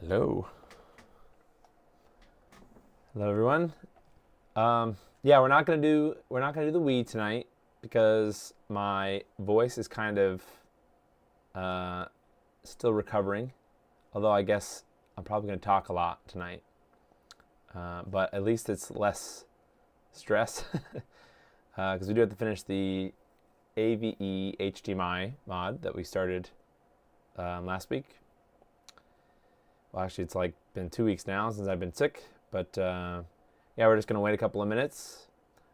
Hello. Hello, everyone. Yeah, we're not gonna do the Wii tonight because my voice is kind of uh, still recovering. Although I guess I'm probably gonna talk a lot tonight, but at least it's less stress because we do have to finish the AVE HDMI mod that we started last week. Well, actually, it's like been 2 weeks now since I've been sick, but yeah, we're just gonna wait a couple of minutes.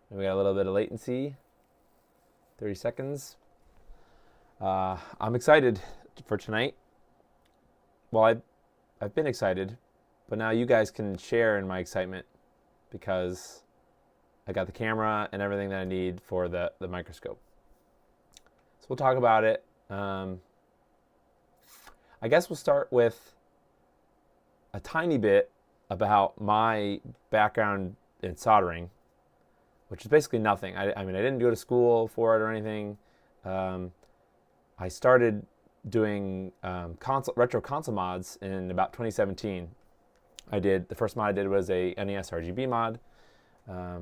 We got a little bit of latency, 30 seconds. I'm excited for tonight. Well, I've been excited, but now you guys can share in my excitement because I got the camera and everything that I need for the microscope. So we'll talk about it. I guess we'll start with a tiny bit about my background in soldering, which is basically nothing. I mean, I didn't go to school for it or anything. I started doing retro console mods in about 2017. The first mod I did was a NES RGB mod,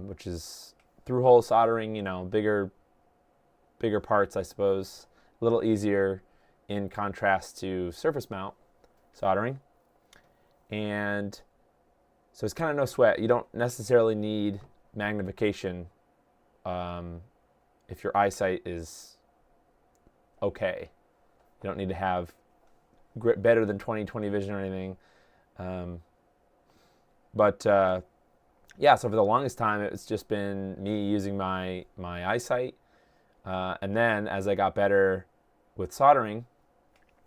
which is through-hole soldering. Bigger parts, I suppose. A little easier in contrast to surface mount soldering. And so it's kind of no sweat. You don't necessarily need magnification if your eyesight is okay. You don't need to have better than 20/20 vision or anything. But yeah, so for the longest time, it's just been me using my eyesight. And then as I got better with soldering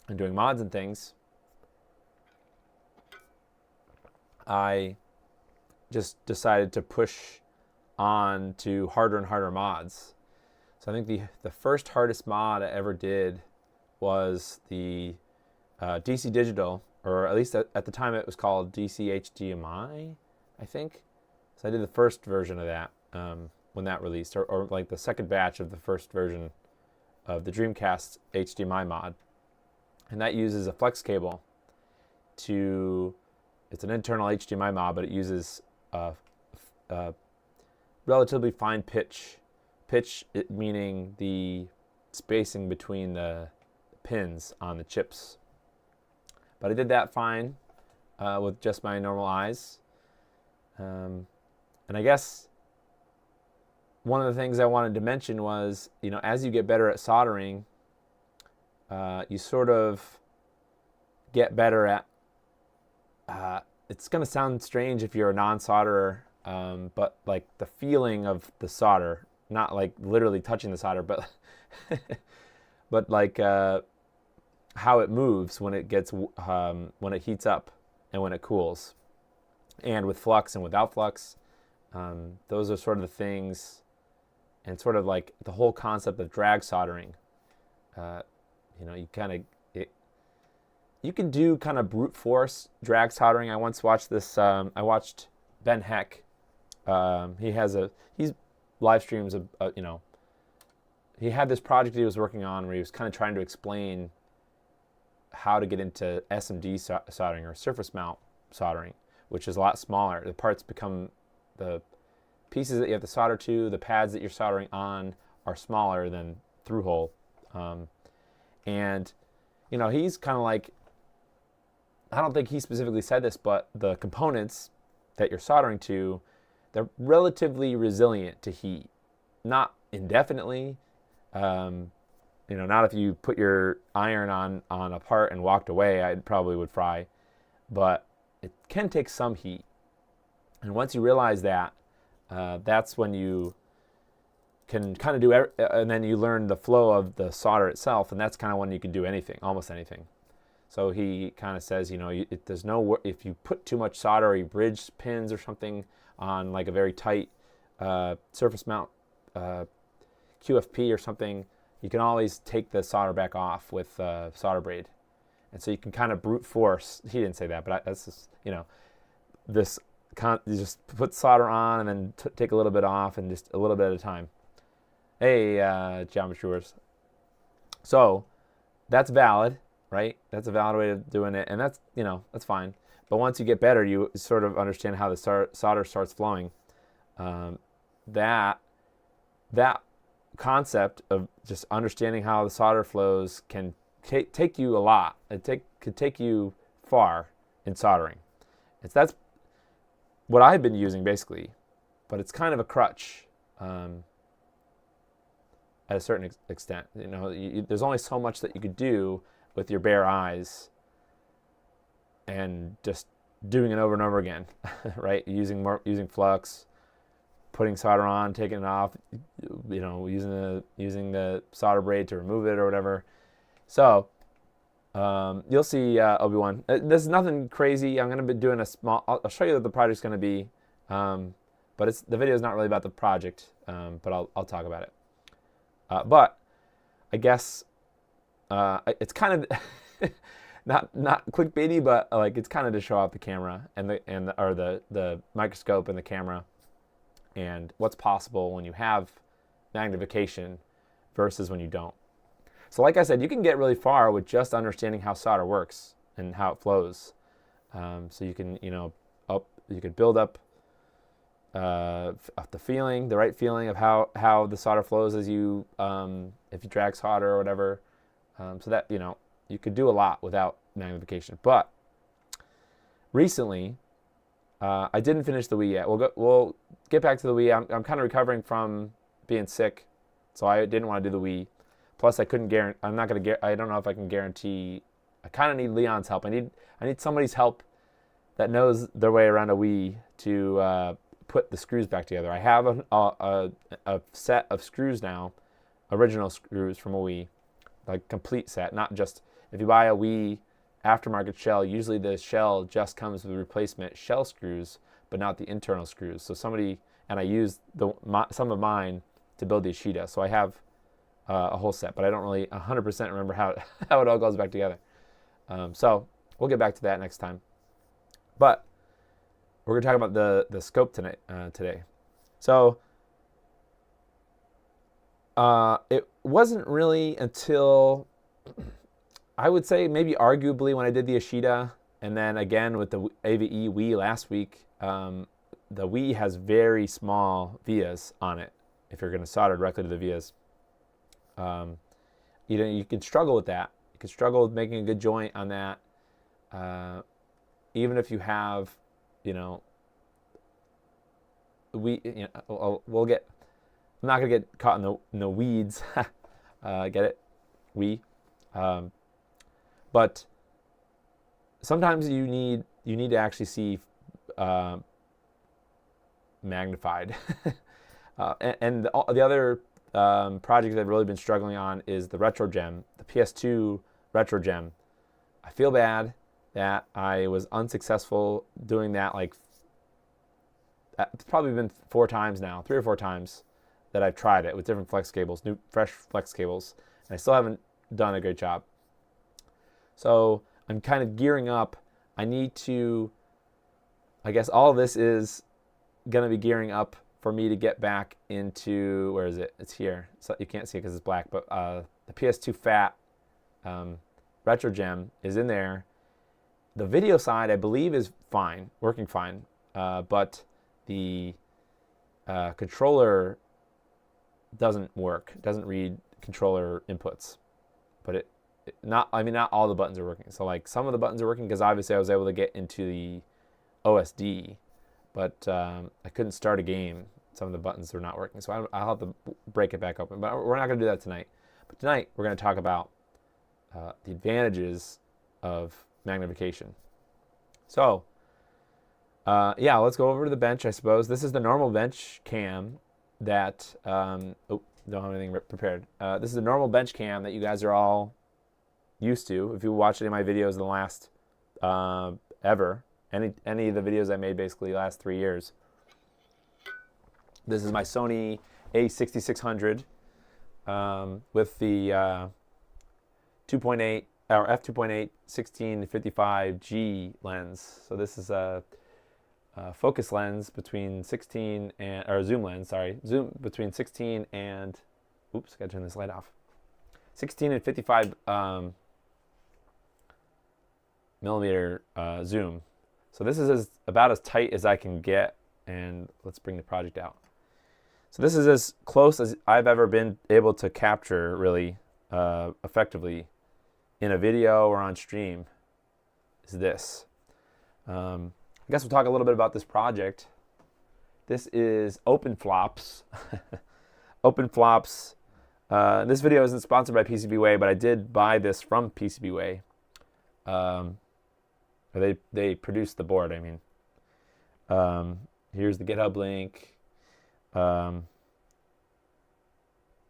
and doing mods and things, I just decided to push on to harder and harder mods. So I think the first hardest mod I ever did was the DC Digital, or at least at the time it was called DC HDMI, I think. So I did the first version of that when that released, or like the second batch of the first version of the Dreamcast HDMI mod. And that uses a flex cable it's an internal HDMI mod, but it uses relatively fine pitch, meaning the spacing between the pins on the chips. But I did that fine with just my normal eyes. And I guess one of the things I wanted to mention was, as you get better at soldering, you sort of get better at it's going to sound strange if you're a non-solderer, but like the feeling of the solder, not like literally touching the solder, but but like how it moves when it heats up and when it cools, and with flux and without flux. Those are sort of the things, and sort of like the whole concept of drag soldering. You can do kind of brute force drag soldering. I once watched this. I watched Ben Heck. He's live streams. He had this project he was working on where he was kind of trying to explain how to get into SMD soldering, or surface mount soldering, which is a lot smaller. The parts become the pieces that you have to solder to. The pads that you're soldering on are smaller than through hole, and he's kind of like, I don't think he specifically said this, but the components that you're soldering to, they're relatively resilient to heat. Not indefinitely. Not if you put your iron on a part and walked away, I probably would fry. But it can take some heat. And once you realize that, that's when you can kind of do, and then you learn the flow of the solder itself, and that's kind of when you can do anything, almost anything. So he kind of says, if you put too much solder, or you bridge pins or something on like a very tight surface mount QFP or something, you can always take the solder back off with solder braid. And so you can kind of brute force. He didn't say that, but that's just, you just put solder on and then take a little bit off, and just a little bit at a time. Hey, Geometry Wars. So that's valid. Right? That's a valid way of doing it, and that's fine. But once you get better, you sort of understand how the solder starts flowing. That concept of just understanding how the solder flows can take you a lot. Could take you far in soldering. That's what I've been using basically, but it's kind of a crutch at a certain extent. You know, there's only so much that you could do with your bare eyes and just doing it over and over again, right? Using flux, putting solder on, taking it off, you know, using the solder braid to remove it or whatever. So you'll see Obi-Wan. This is nothing crazy. I'm going to be doing a small. I'll show you what the project's going to be, but the video is not really about the project. But I'll talk about it. But I guess it's kind of not clickbaity, but like it's kind of to show off the camera and the microscope and the camera and what's possible when you have magnification versus when you don't. So like I said, you can get really far with just understanding how solder works and how it flows. So you can, you could build up the right feeling of how the solder flows as you, if you drag solder or whatever. So that, you could do a lot without magnification. But recently, I didn't finish the Wii yet. We'll get back to the Wii. I'm kind of recovering from being sick, so I didn't want to do the Wii. Plus, I couldn't guarantee. I don't know if I can guarantee. I kind of need Leon's help. I need somebody's help that knows their way around a Wii to put the screws back together. I have a set of screws now, original screws from a Wii, like complete set. Not just if you buy a Wii aftermarket shell. Usually the shell just comes with replacement shell screws, but not the internal screws. So I used some of mine to build the Ishida. So I have a whole set, but I don't really 100% remember how it all goes back together. So we'll get back to that next time. But we're going to talk about the scope today. So it wasn't really until, I would say maybe arguably when I did the Ishida, and then again with the AVE Wii last week, the Wii has very small vias on it if you're going to solder directly to the vias. You can struggle with that. You can struggle with making a good joint on that. Even if you have, we'll get. I'm not gonna get caught in the weeds. Get it? But sometimes you need to actually see magnified. And the other project I've really been struggling on is the Retro Gem, the PS2 Retro Gem. I feel bad that I was unsuccessful doing that. Like, it's probably been 3 or 4 times that I've tried it with different flex cables, new fresh flex cables, and I still haven't done a great job. So I'm kind of gearing up. I guess all of this is going to be gearing up for me to get back into, where is it? It's here. So you can't see it because it's black, but the PS2 Fat Retro Gem is in there. The video side, I believe, is fine, working fine, but the controller doesn't work. It doesn't read controller inputs, but not all the buttons are working. So like some of the buttons are working because obviously I was able to get into the OSD, but I couldn't start a game. Some of the buttons are not working, so I'll have to break it back open. But we're not going to do that tonight. But tonight we're going to talk about the advantages of magnification. So let's go over to the bench, I suppose. This is the normal bench cam that don't have anything prepared. This is the normal bench cam that you guys are all used to. If you watch any of my videos in the last ever, any of the videos I made basically the last 3 years. This is my Sony A6600 with the 2.8 or f2.8 16-55G lens. So this is a focus lens between 16 and, or zoom lens, zoom between 16 and, oops, gotta turn this light off. 16 and 55 millimeter zoom So this is about as tight as I can get, and let's bring the project out. So this is as close as I've ever been able to capture really effectively in a video or on stream is this. I guess we'll talk a little bit about this project. This is OpenFlops. OpenFlops. This video isn't sponsored by PCBWay, but I did buy this from PCBWay. They produced the board, I mean. Here's the GitHub link.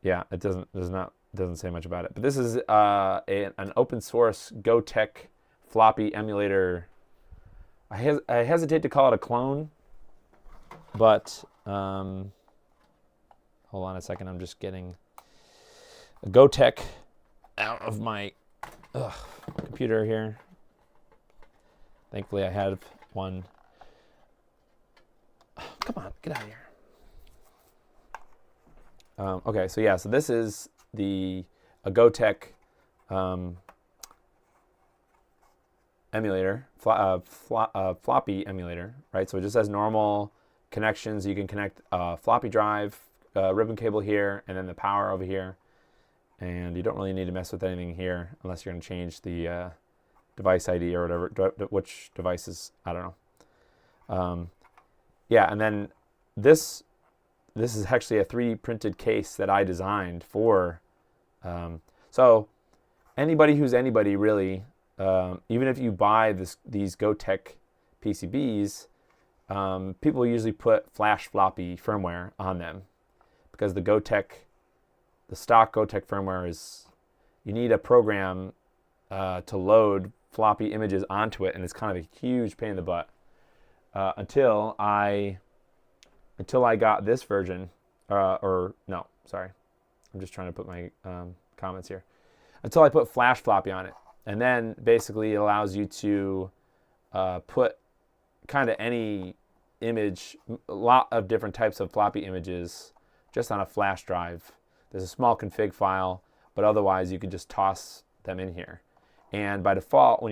Yeah, it doesn't say much about it. But this is an open source GoTech floppy emulator. I hesitate to call it a clone, but hold on a second. I'm just getting a GoTech out of my computer here. Thankfully, I have one. Come on, get out of here. Okay, so yeah, so this is a GoTech emulator, floppy emulator, right? So it just has normal connections. You can connect a floppy drive, ribbon cable here, and then the power over here. And you don't really need to mess with anything here unless you're going to change the device ID or whatever, which devices, I don't know. Yeah, and then this is actually a 3D printed case that I designed for. So anybody who's anybody really, even if you buy these GoTech PCBs, people usually put flash floppy firmware on them because the stock GoTech firmware is, you need a program to load floppy images onto it, and it's kind of a huge pain in the butt. Until I got this version, or no, sorry, I'm just trying to put my comments here. Until I put flash floppy on it, and then basically it allows you to put kind of any image, a lot of different types of floppy images, just on a flash drive. There's a small config file, but otherwise you can just toss them in here. And by default,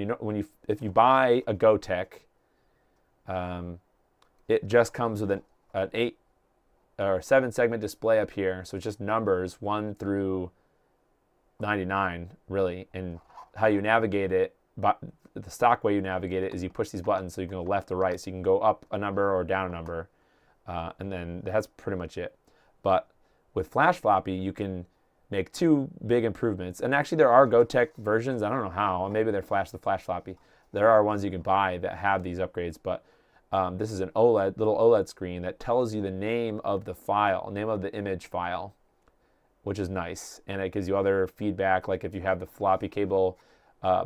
if you buy a GoTech, it just comes with an 8 or 7 segment display up here, so it's just numbers 1 through 99 really. And how you navigate it, but the stock way you navigate it is you push these buttons so you can go left or right, so you can go up a number or down a number, and then that's pretty much it. But with flash floppy, you can make 2 big improvements. And actually there are GoTech versions, I don't know how, maybe they're the flash floppy. There are ones you can buy that have these upgrades, but this is an little OLED screen that tells you the name of the file, name of the image file, which is nice. And it gives you other feedback, like if you have the floppy cable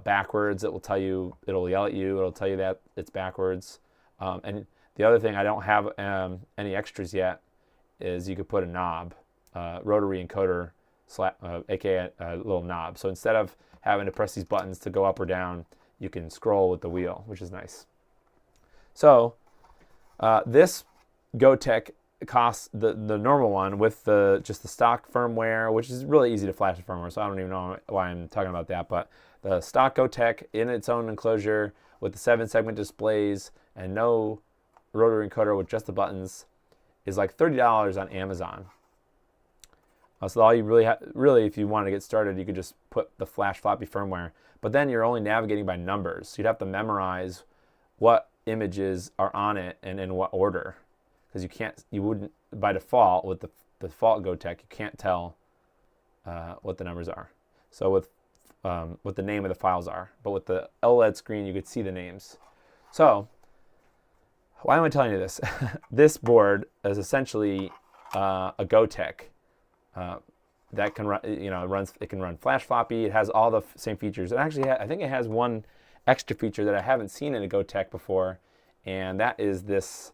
backwards, it'll yell at you, it'll tell you that it's backwards. And the other thing, I don't have any extras yet, is you could put a knob, rotary encoder, aka a little knob. So instead of having to press these buttons to go up or down, you can scroll with the wheel, which is nice. So this GoTech costs the normal one with just the stock firmware, which is really easy to flash the firmware, so I don't even know why I'm talking about that. But the stock GoTech in its own enclosure with the 7 segment displays and no rotary encoder with just the buttons is like $30 on Amazon. So all you really, if you want to get started, you could just put the flash floppy firmware. But then you're only navigating by numbers. So you'd have to memorize what images are on it and in what order, because you wouldn't by default with the default GoTech, you can't tell what the numbers are. So with what the name of the files are, but with the OLED screen, you could see the names. So why am I telling you this? This board is essentially a GoTech. That can run, it can run flash floppy. It has all the same features. It actually, I think it has one extra feature that I haven't seen in a GoTech before, and that is this.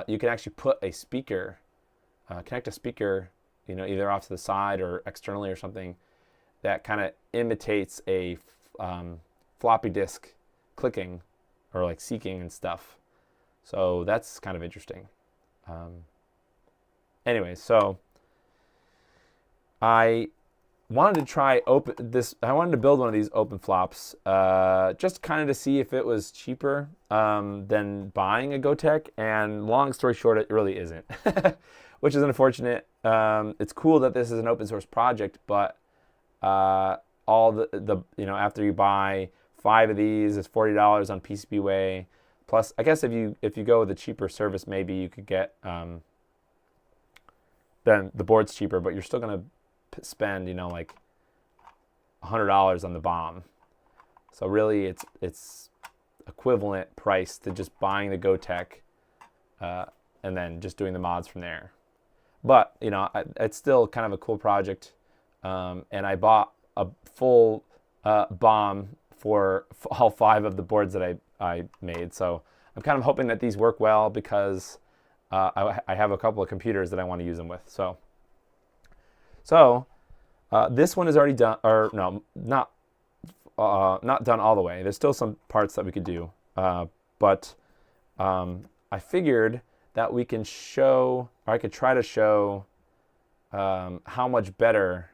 You can actually put a speaker, connect a speaker, either off to the side or externally or something, that kind of imitates a floppy disk clicking or like seeking and stuff. So that's kind of interesting. Anyway, so I wanted to try I wanted to build one of these open flops, just kind of to see if it was cheaper than buying a Gotek. And long story short, it really isn't, which is unfortunate. It's cool that this is an open source project, but all the after you buy 5 of these, it's $40 on PCBWay. Plus, I guess if you go with a cheaper service, maybe you could get then the board's cheaper, but you're still gonna spend like $100 on the BOM. So really, it's equivalent price to just buying the Gotek and then just doing the mods from there. But it's still kind of a cool project, and I bought a full BOM for all 5 of the boards that I made. So I'm kind of hoping that these work well because I have a couple of computers that I want to use them with. So this one is already done, or no, not done all the way. There's still some parts that we could do, but I figured that we can show, or I could try to show how much better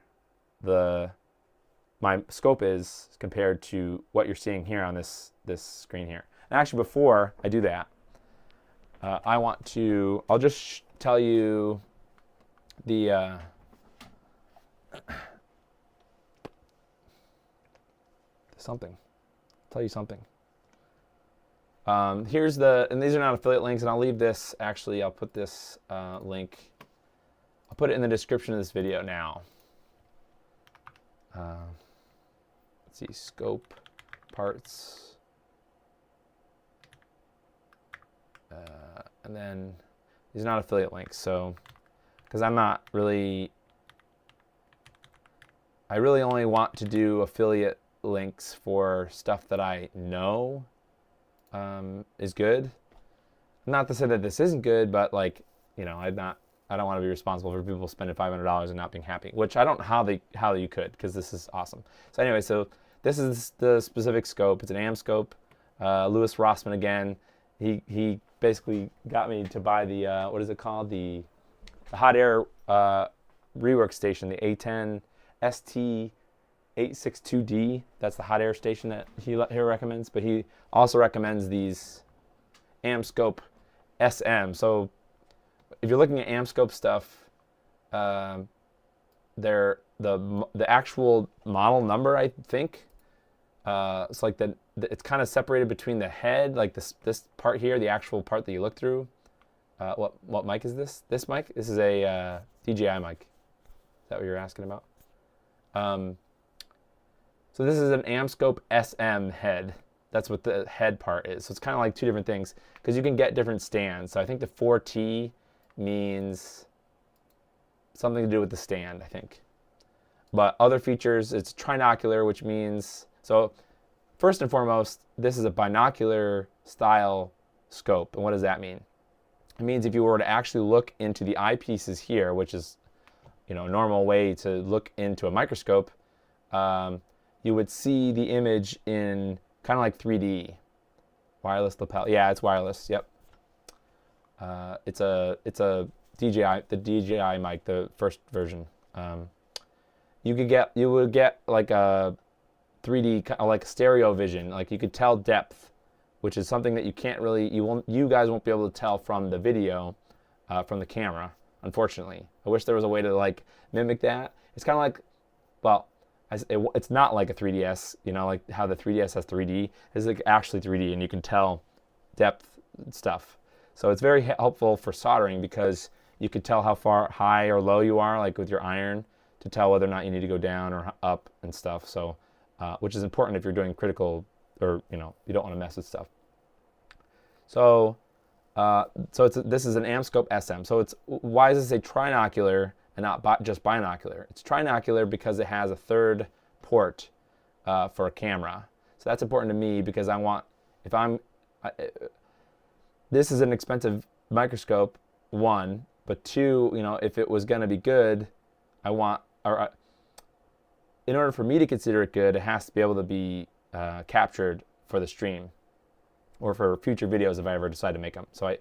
my scope is compared to what you're seeing here on this screen here. And actually, before I do that, I'll just tell you the tell you something. And these are not affiliate links, and I'll leave this, actually, I'll put this link, I'll put it in the description of this video now. Let's see, scope, parts, and then these are not affiliate links, so, because I really only want to do affiliate links for stuff that I know is good. Not to say that this isn't good, but I don't want to be responsible for people spending $500 and not being happy, which I don't know how you could, because this is awesome. So anyway, so this is the specific scope. It's an AM scope. Louis Rossman again. He basically got me to buy the what is it called? The hot air rework station, the A10 ST862D. That's the hot air station that he recommends. But he also recommends these AmScope SM. So if you're looking at AmScope stuff, the actual model number, I think, it's like it's kind of separated between the head, like this part here, the actual part that you look through. What mic is this? This mic? This is a DJI mic. Is that what you're asking about? So this is an AmScope SM head. That's what the head part is. So it's kind of like 2 different things, because you can get different stands. So I think the 4T means something to do with the stand, I think. But other features, it's trinocular, which means, so first and foremost, this is a binocular style scope. And what does that mean? It means if you were to actually look into the eyepieces here, which is a normal way to look into a microscope, you would see the image in kind of like 3D. Wireless lapel. Yeah, it's wireless. Yep. It's a the DJI mic, the first version. You would get like a 3D, like stereo vision. Like you could tell depth, which is something that you can't really, you guys won't be able to tell from the video, from the camera, unfortunately. I wish there was a way to mimic that. It's kind of like, well, it's not like a 3DS, like how the 3DS has 3D. It's like actually 3D, and you can tell depth stuff. So it's very helpful for soldering, because you could tell how far high or low you are, like with your iron, to tell whether or not you need to go down or up and stuff. So, which is important if you're doing critical, or you don't want to mess with stuff. So, this is an AmScope SM. So why does it say trinocular and not just binocular? It's trinocular because it has a 3rd port for a camera. So that's important to me, because I want, this is an expensive microscope, 1, but 2, if it was going to be good, in order for me to consider it good, it has to be able to be captured for the stream, or for future videos if I ever decide to make them. So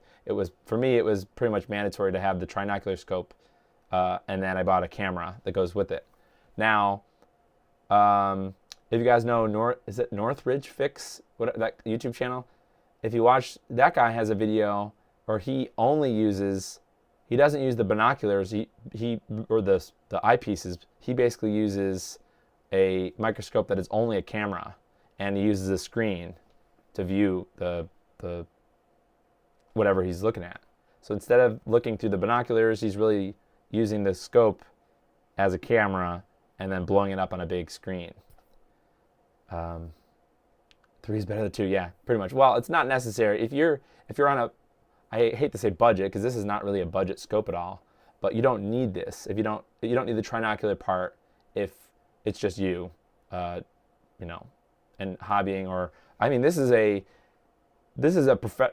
for me, it was pretty much mandatory to have the trinocular scope, and then I bought a camera that goes with it. Now, if you guys know is it Northridge Fix, that YouTube channel? If you watch, that guy has a video where he doesn't use the binoculars, or the eyepieces. He basically uses a microscope that is only a camera, and he uses a screen to view the whatever he's looking at. So instead of looking through the binoculars, he's really using the scope as a camera and then blowing it up on a big screen. 3 is better than 2, yeah, pretty much. Well, it's not necessary. If you're on a, I hate to say budget, because this is not really a budget scope at all, but you don't need this. If you don't need the trinocular part if it's just you, and hobbying, or, I mean, this is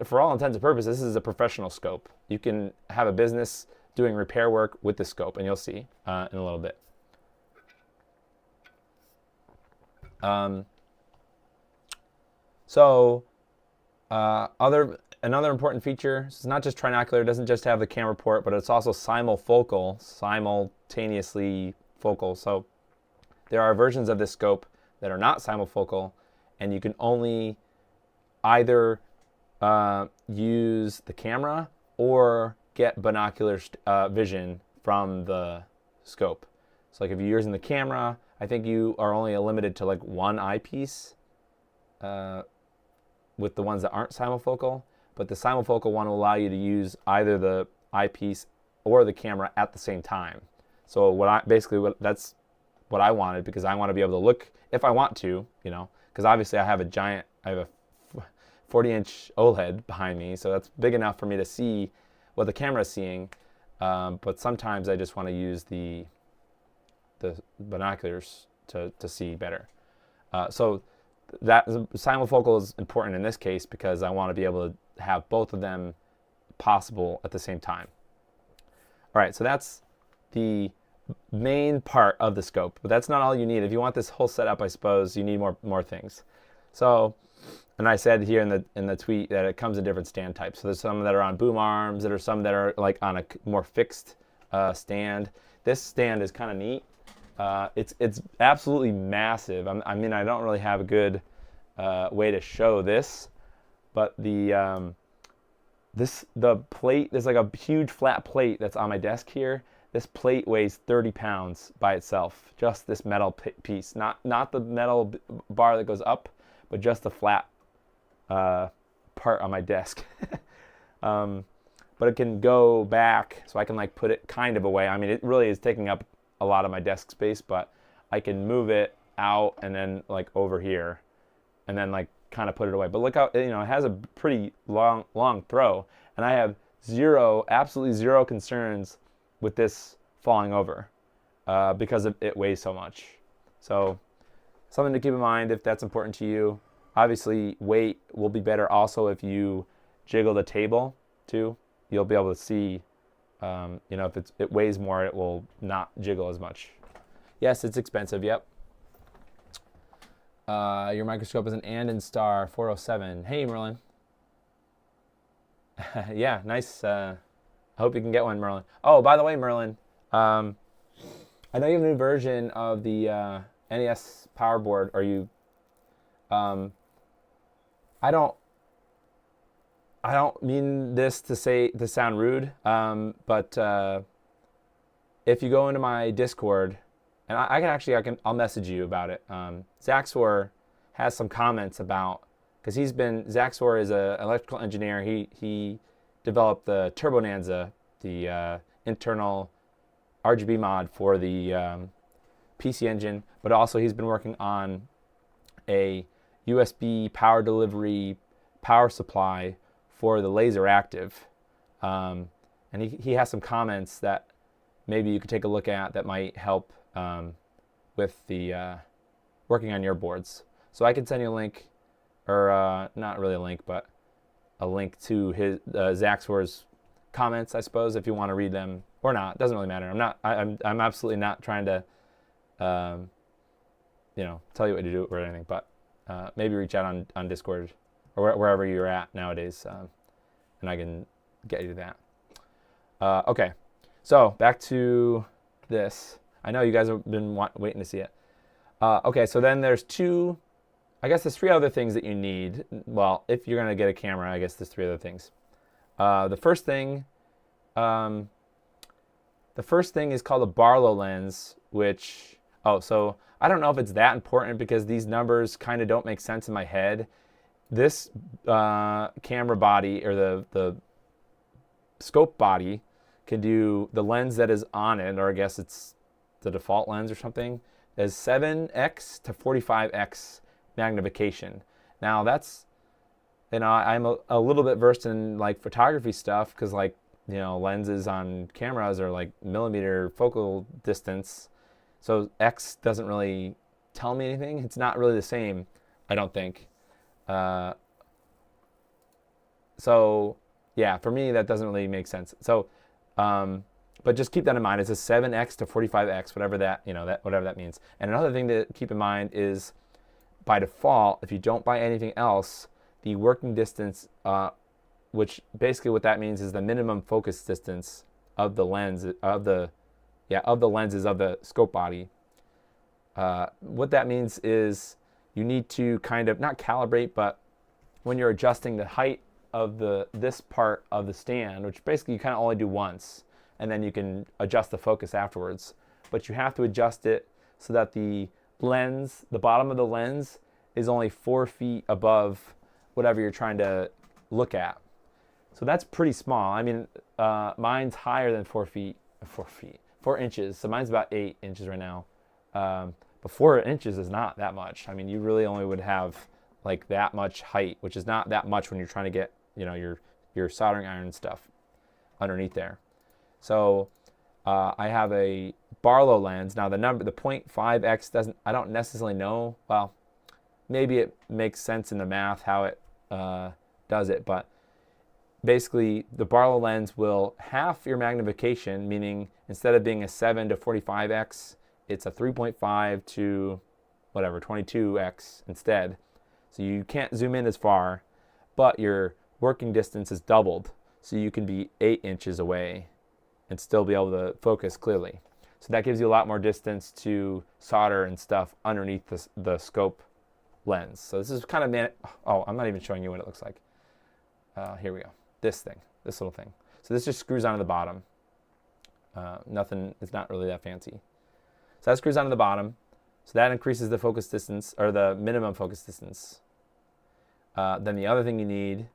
for all intents and purposes, this is a professional scope. You can have a business doing repair work with the scope, and you'll see in a little bit. Another important feature, it's not just trinocular, it doesn't just have the camera port, but it's also simultaneously focal. So there are versions of this scope that are not simulfocal, and you can only either use the camera or get binocular vision from the scope. So like if you're using the camera, I think you are only limited to like one eyepiece with the ones that aren't simulfocal, but the simulfocal one will allow you to use either the eyepiece or the camera at the same time. So that's what I wanted, because I want to be able to look if I want to, because obviously I have a 40-inch OLED behind me, so that's big enough for me to see what the camera is seeing, but sometimes I just want to use the binoculars to see better. So that simulfocal is important in this case because I want to be able to have both of them possible at the same time. All right, so that's the main part of the scope, but that's not all you need. If you want this whole setup, I suppose you need more things. So, and I said here in the tweet that it comes in different stand types. So there's some that are on boom arms, there are some that are like on a more fixed stand. This stand is kind of neat. It's absolutely massive. I mean, I don't really have a good way to show this, but the plate, there's like a huge flat plate that's on my desk here. This plate weighs 30 pounds by itself, just this metal piece, not the metal bar that goes up, but just the flat part on my desk. But it can go back, so I can like put it kind of away. I mean, it really is taking up a lot of my desk space, but I can move it out and then like over here, and then like kind of put it away. But look how, it has a pretty long throw, and I have absolutely zero concerns with this falling over because it weighs so much. So something to keep in mind if that's important to you. Obviously, weight will be better also if you jiggle the table too. You'll be able to see, if it weighs more, it will not jiggle as much. Yes, it's expensive, yep. Your microscope is an Andon Star 407. Hey, Merlin. Yeah, nice. I hope you can get one, Merlin. Oh, by the way, Merlin, I know you have a new version of the NES Power Board. Are you? I don't mean this to sound rude, but if you go into my Discord, and I'll message you about it. Zaxor has some comments about, because Zaxor is an electrical engineer. He developed the Turbo Nanza, the internal RGB mod for the PC Engine, but also he's been working on a USB power delivery power supply for the Laser Active, and he has some comments that maybe you could take a look at that might help with the working on your boards. So I can send you a link, or not really a link, but a link to his Zaxor's comments, I suppose, if you want to read them or not. Doesn't really matter. I'm absolutely not trying to tell you what to do or anything, but maybe reach out on Discord or wherever you're at nowadays, and I can get you to that. Okay, so back to this. I know you guys have been waiting to see it. Okay, so then there's I guess there's 3 other things that you need. Well, if you're going to get a camera, I guess there's 3 other things. The first thing is called a Barlow lens, which, so I don't know if it's that important because these numbers kind of don't make sense in my head. This camera body, or the scope body, can do the lens that is on it, or I guess it's the default lens or something, is 7x to 45x magnification. Now that's, I'm a little bit versed in like photography stuff because like, lenses on cameras are like millimeter focal distance. So X doesn't really tell me anything. It's not really the same, I don't think. So yeah, for me, that doesn't really make sense. So, but just keep that in mind. It's a 7x to 45x, whatever that, whatever that means. And another thing to keep in mind is, by default, if you don't buy anything else, the working distance, which basically what that means is the minimum focus distance of the lens of the lenses of the scope body. What that means is you need to kind of not calibrate, but when you're adjusting the height of this part of the stand, which basically you kind of only do once, and then you can adjust the focus afterwards. But you have to adjust it so that the lens, the bottom of the lens, is only 4 feet above whatever you're trying to look at. So that's pretty small. I mean, mine's higher than 4 inches. So mine's about 8 inches right now. But 4 inches is not that much. I mean, you really only would have like that much height, which is not that much when you're trying to get, your soldering iron stuff underneath there. So I have a Barlow lens. Now the 0.5x I don't necessarily know. Well, maybe it makes sense in the math how it does it, but basically the Barlow lens will half your magnification, meaning instead of being a 7 to 45x, it's a 3.5 to whatever, 22x instead. So you can't zoom in as far, but your working distance is doubled. So you can be 8 inches away and still be able to focus clearly. So that gives you a lot more distance to solder and stuff underneath the scope lens. So this is kind of, I'm not even showing you what it looks like. Here we go. This little thing. So this just screws onto the bottom. Nothing, it's not really that fancy. So that screws onto the bottom. So that increases the focus distance, or the minimum focus distance. Then the other thing you need,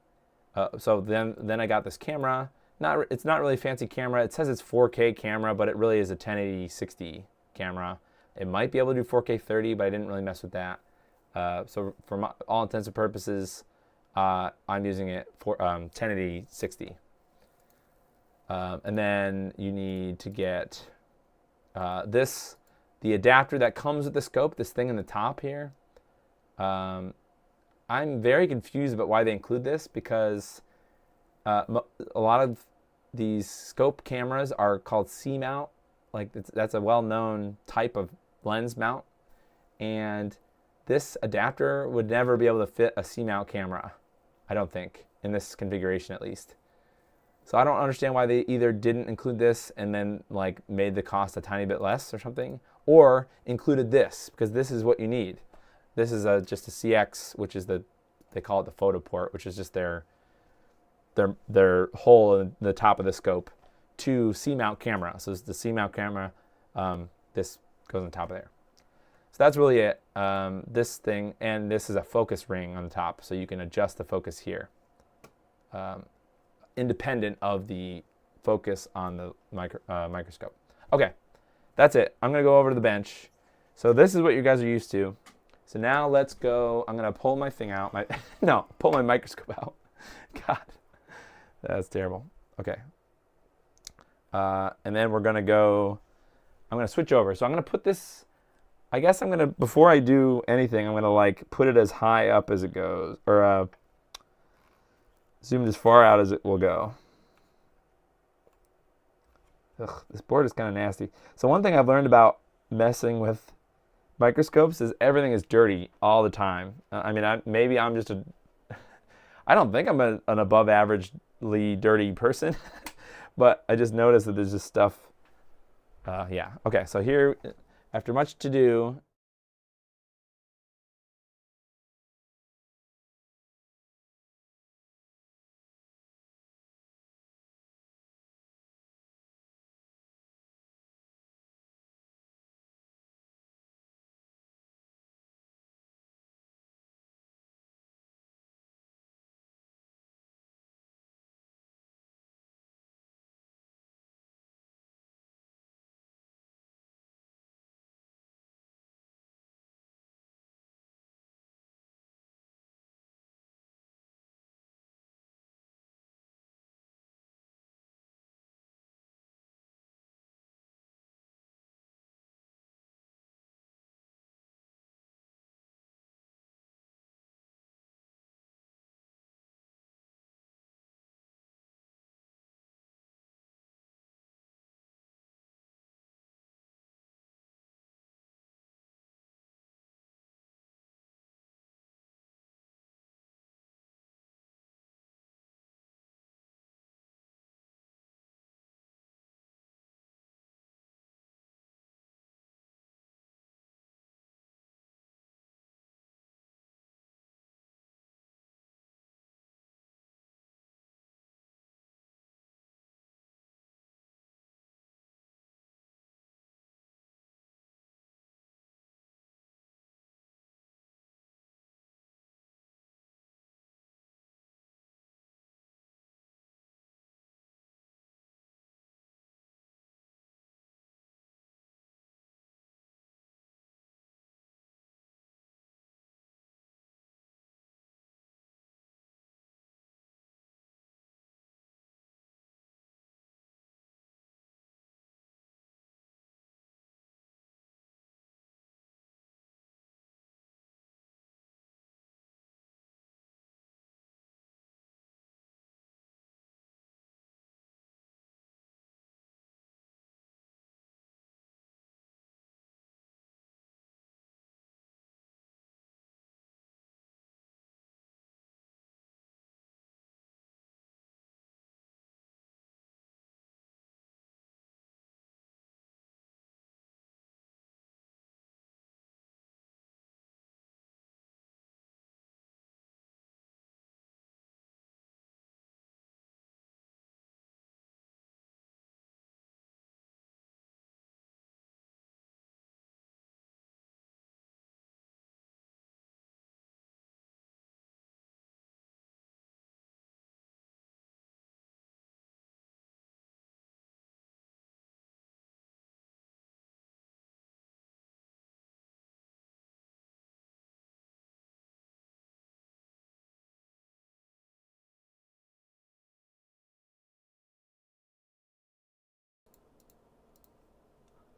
so then I got this camera. It's not really a fancy camera. It says it's 4K camera, but it really is a 1080-60 camera. It might be able to do 4K 30, but I didn't really mess with that. So for all intents and purposes, I'm using it for 1080-60. And then you need to get the adapter that comes with the scope, this thing in the top here. I'm very confused about why they include this, because a lot of these scope cameras are called C-mount. Like that's a well-known type of lens mount. And this adapter would never be able to fit a C-mount camera, I don't think, in this configuration at least. So I don't understand why they either didn't include this and then like made the cost a tiny bit less or something, or included this, because this is what you need. This is just a CX, which is they call it the photo port, which is just their hole in the top of the scope to C-mount camera. So it's the C-mount camera, this goes on top of there. So that's really it. This thing, and this is a focus ring on the top, so you can adjust the focus here, independent of the focus on the microscope. Okay, that's it. I'm gonna go over to the bench. So this is what you guys are used to. So now let's go. I'm gonna pull my thing out. Pull my microscope out. God, that's terrible. Okay. And then we're gonna go. I'm gonna switch over. So I'm gonna put this. I guess I'm gonna, before I do anything, I'm gonna like put it as high up as it goes, or zoomed as far out as it will go. Ugh, this board is kind of nasty. So one thing I've learned about messing with microscopes is everything is dirty all the time. I mean, maybe I'm just I don't think I'm an above averagely dirty person, but I just noticed that there's just stuff Yeah. Okay. So here, after much to do,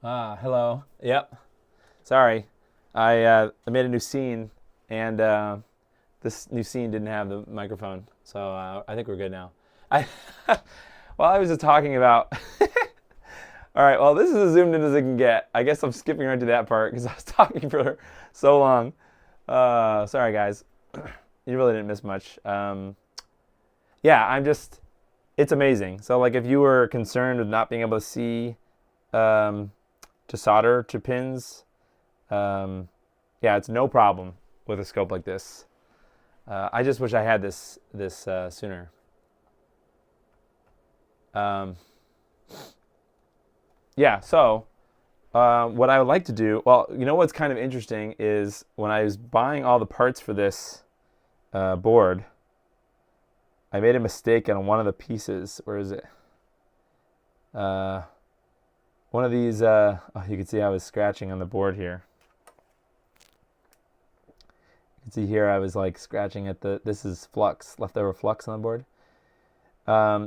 hello. Yep. Sorry, I made a new scene, and this new scene didn't have the microphone, so I think we're good now. I well, I was just talking about. All right. Well, this is as zoomed in as it can get. I guess I'm skipping right to that part because I was talking for so long. Sorry, guys. You really didn't miss much. Yeah, I'm just. It's amazing. So, like, if you were concerned with not being able to see um, to solder to pins, yeah, it's no problem with a scope like this. I just wish I had this sooner. Um, yeah, so what I would like to do, well, you know what's kind of interesting is when I was buying all the parts for this board, I made a mistake on one of the pieces. Where is it? One of these, oh, you can see I was scratching on the board here. You can see here I was like scratching at this is flux, leftover flux on the board.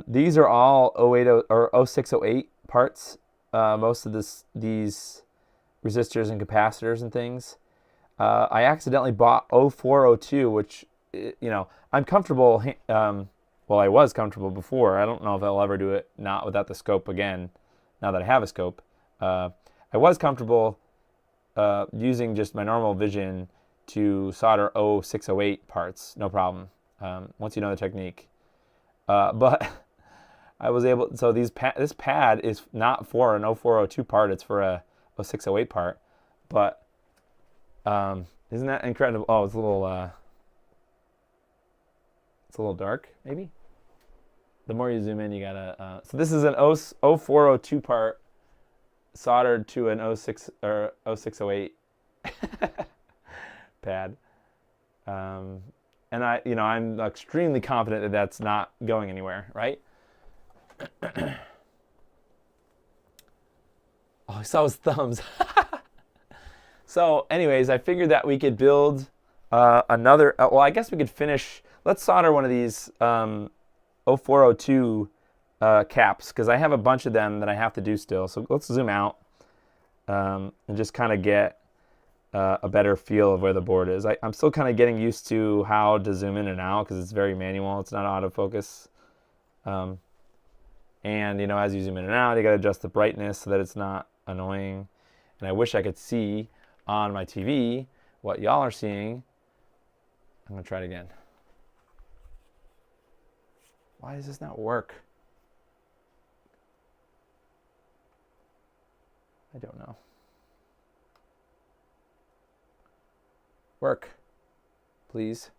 These are all 080 or 0608 parts. Most of these resistors and capacitors and things. I accidentally bought 0402, which, I'm comfortable. Well, I was comfortable before. I don't know if I'll ever do it not without the scope again, now that I have a scope. I was comfortable using just my normal vision to solder 0608 parts, no problem, once you know the technique. But I was able, so this pad is not for an 0402 part, it's for a 0608 part. But isn't that incredible? Oh, it's a little dark, maybe? The more you zoom in, you gotta, so this is an 0402 part soldered to an 06 or 0608 pad. And I'm extremely confident that that's not going anywhere, right? Oh, I saw his thumbs. So anyways, I figured that we could build another, well, I guess we could finish, let's solder one of these 0402 caps, because I have a bunch of them that I have to do still. So let's zoom out and just kind of get a better feel of where the board is. I'm still kind of getting used to how to zoom in and out because it's very manual. It's not autofocus. And as you zoom in and out, you got to adjust the brightness so that it's not annoying. And I wish I could see on my TV what y'all are seeing. I'm going to try it again. Why does this not work? I don't know. Work, please.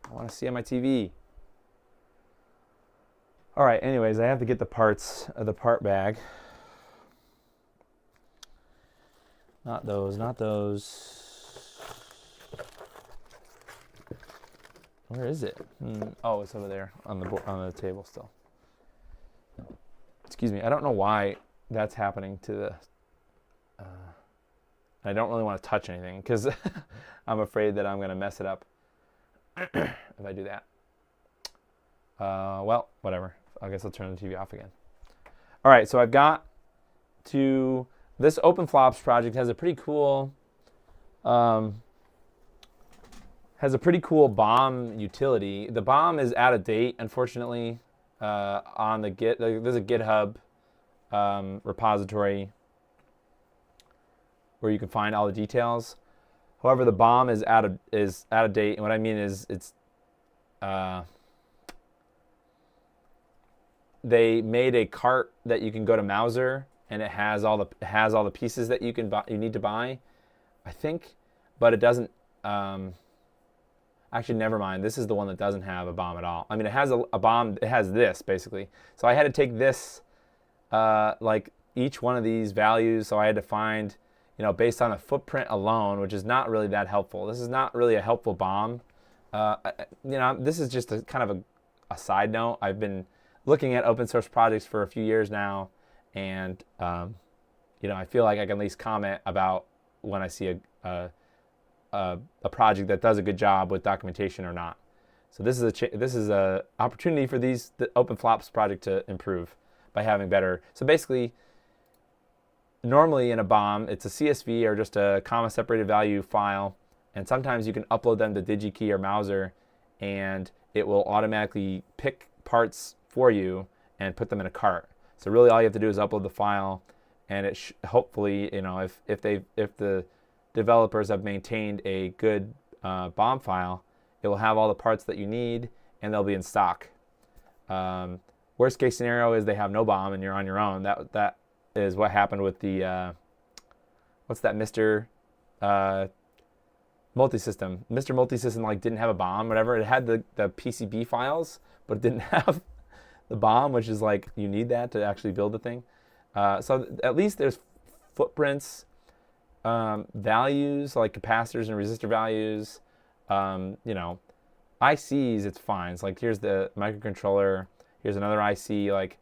I want to see on my TV. All right, anyways, I have to get the parts of the part bag. Not those, not those. Where is it? Oh, it's over there on the table still. Excuse me, I don't know why that's happening to the... I don't really want to touch anything because I'm afraid that I'm going to mess it up if I do that. Well, whatever. I guess I'll turn the TV off again. All right, so I've got to... This OpenFlops project has a pretty cool bomb utility. The bomb is out of date, unfortunately. On the there's a GitHub repository where you can find all the details. However, the bomb is out of date, and what I mean is it's they made a cart that you can go to Mouser, and it has all the pieces that you need to buy, I think, but it doesn't. Actually, never mind. This is the one that doesn't have a bomb at all. I mean, it has a bomb. It has this basically. So I had to take this, like each one of these values. So I had to find, based on the footprint alone, which is not really that helpful. This is not really a helpful bomb. This is just a kind of a side note. I've been looking at open source projects for a few years now, and I feel like I can at least comment about when I see a project that does a good job with documentation or not. So this is a opportunity for the OpenFlops project to improve by having better. So basically, normally in a bomb, it's a CSV or just a comma separated value file, and sometimes you can upload them to DigiKey or Mouser, and it will automatically pick parts for you and put them in a cart. So really, all you have to do is upload the file, and it hopefully, if the developers have maintained a good bomb file, it will have all the parts that you need, and they'll be in stock. Worst case scenario is they have no bomb and you're on your own. That is what happened with the what's that, Mr. Multisystem. Mr. Multisystem didn't have a bomb, whatever. It had the PCB files, but it didn't have the bomb, which is you need that to actually build the thing. So at least there's footprints, values like capacitors and resistor values. ICs, it's fine. It's here's the microcontroller, here's another IC,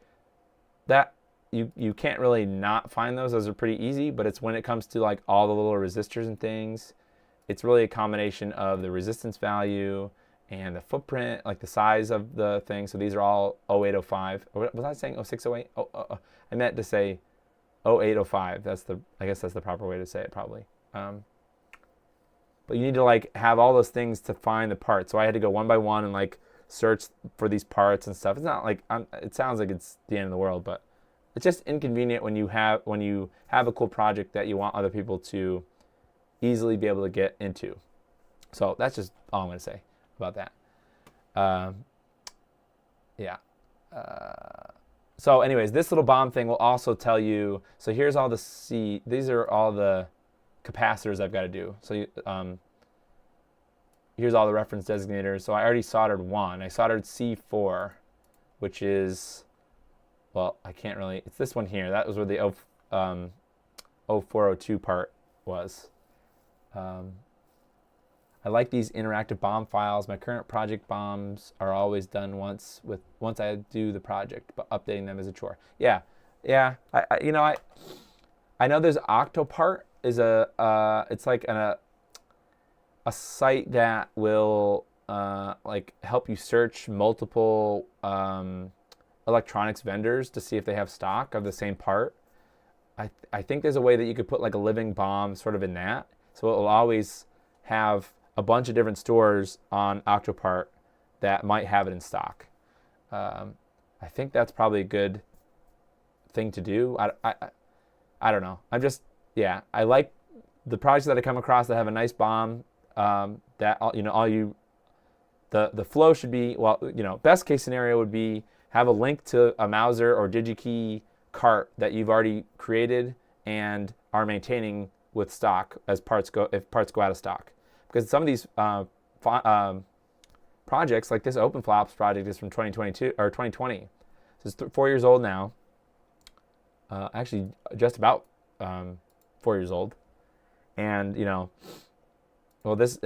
that you can't really not find those. Those are pretty easy, but it's when it comes to all the little resistors and things, it's really a combination of the resistance value and the footprint, the size of the thing. So these are all 0805. Was I saying 0608? I meant to say 0805. I guess that's the proper way to say it, probably. But you need to have all those things to find the parts. So I had to go one by one and search for these parts and stuff. It's not it sounds like it's the end of the world, but it's just inconvenient when you have a cool project that you want other people to easily be able to get into. So that's just all I'm going to say about that. Yeah. So anyways, this little bomb thing will also tell you, so here's all the these are all the capacitors I've got to do. So here's all the reference designators. So I already soldered one. I soldered C4, which is, well, I can't really, it's this one here. That was where the 0402 part was. I like these interactive bomb files. My current project bombs are always done once I do the project, but updating them is a chore. Yeah. I know there's Octopart is it's like a site that will like help you search multiple electronics vendors to see if they have stock of the same part. I think there's a way that you could put like a living bomb sort of in that, so it will always have a bunch of different stores on Octopart that might have it in stock. I think that's probably a good thing to do. I don't know. I like the projects that I come across that have a nice bomb. The flow should be, best case scenario would be have a link to a Mauser or DigiKey cart that you've already created and are maintaining with stock as parts go, if parts go out of stock. Because some of these projects, like this OpenFlops project, is from 2022 or 2020. So it's 4 years old now. Actually, just about 4 years old. And in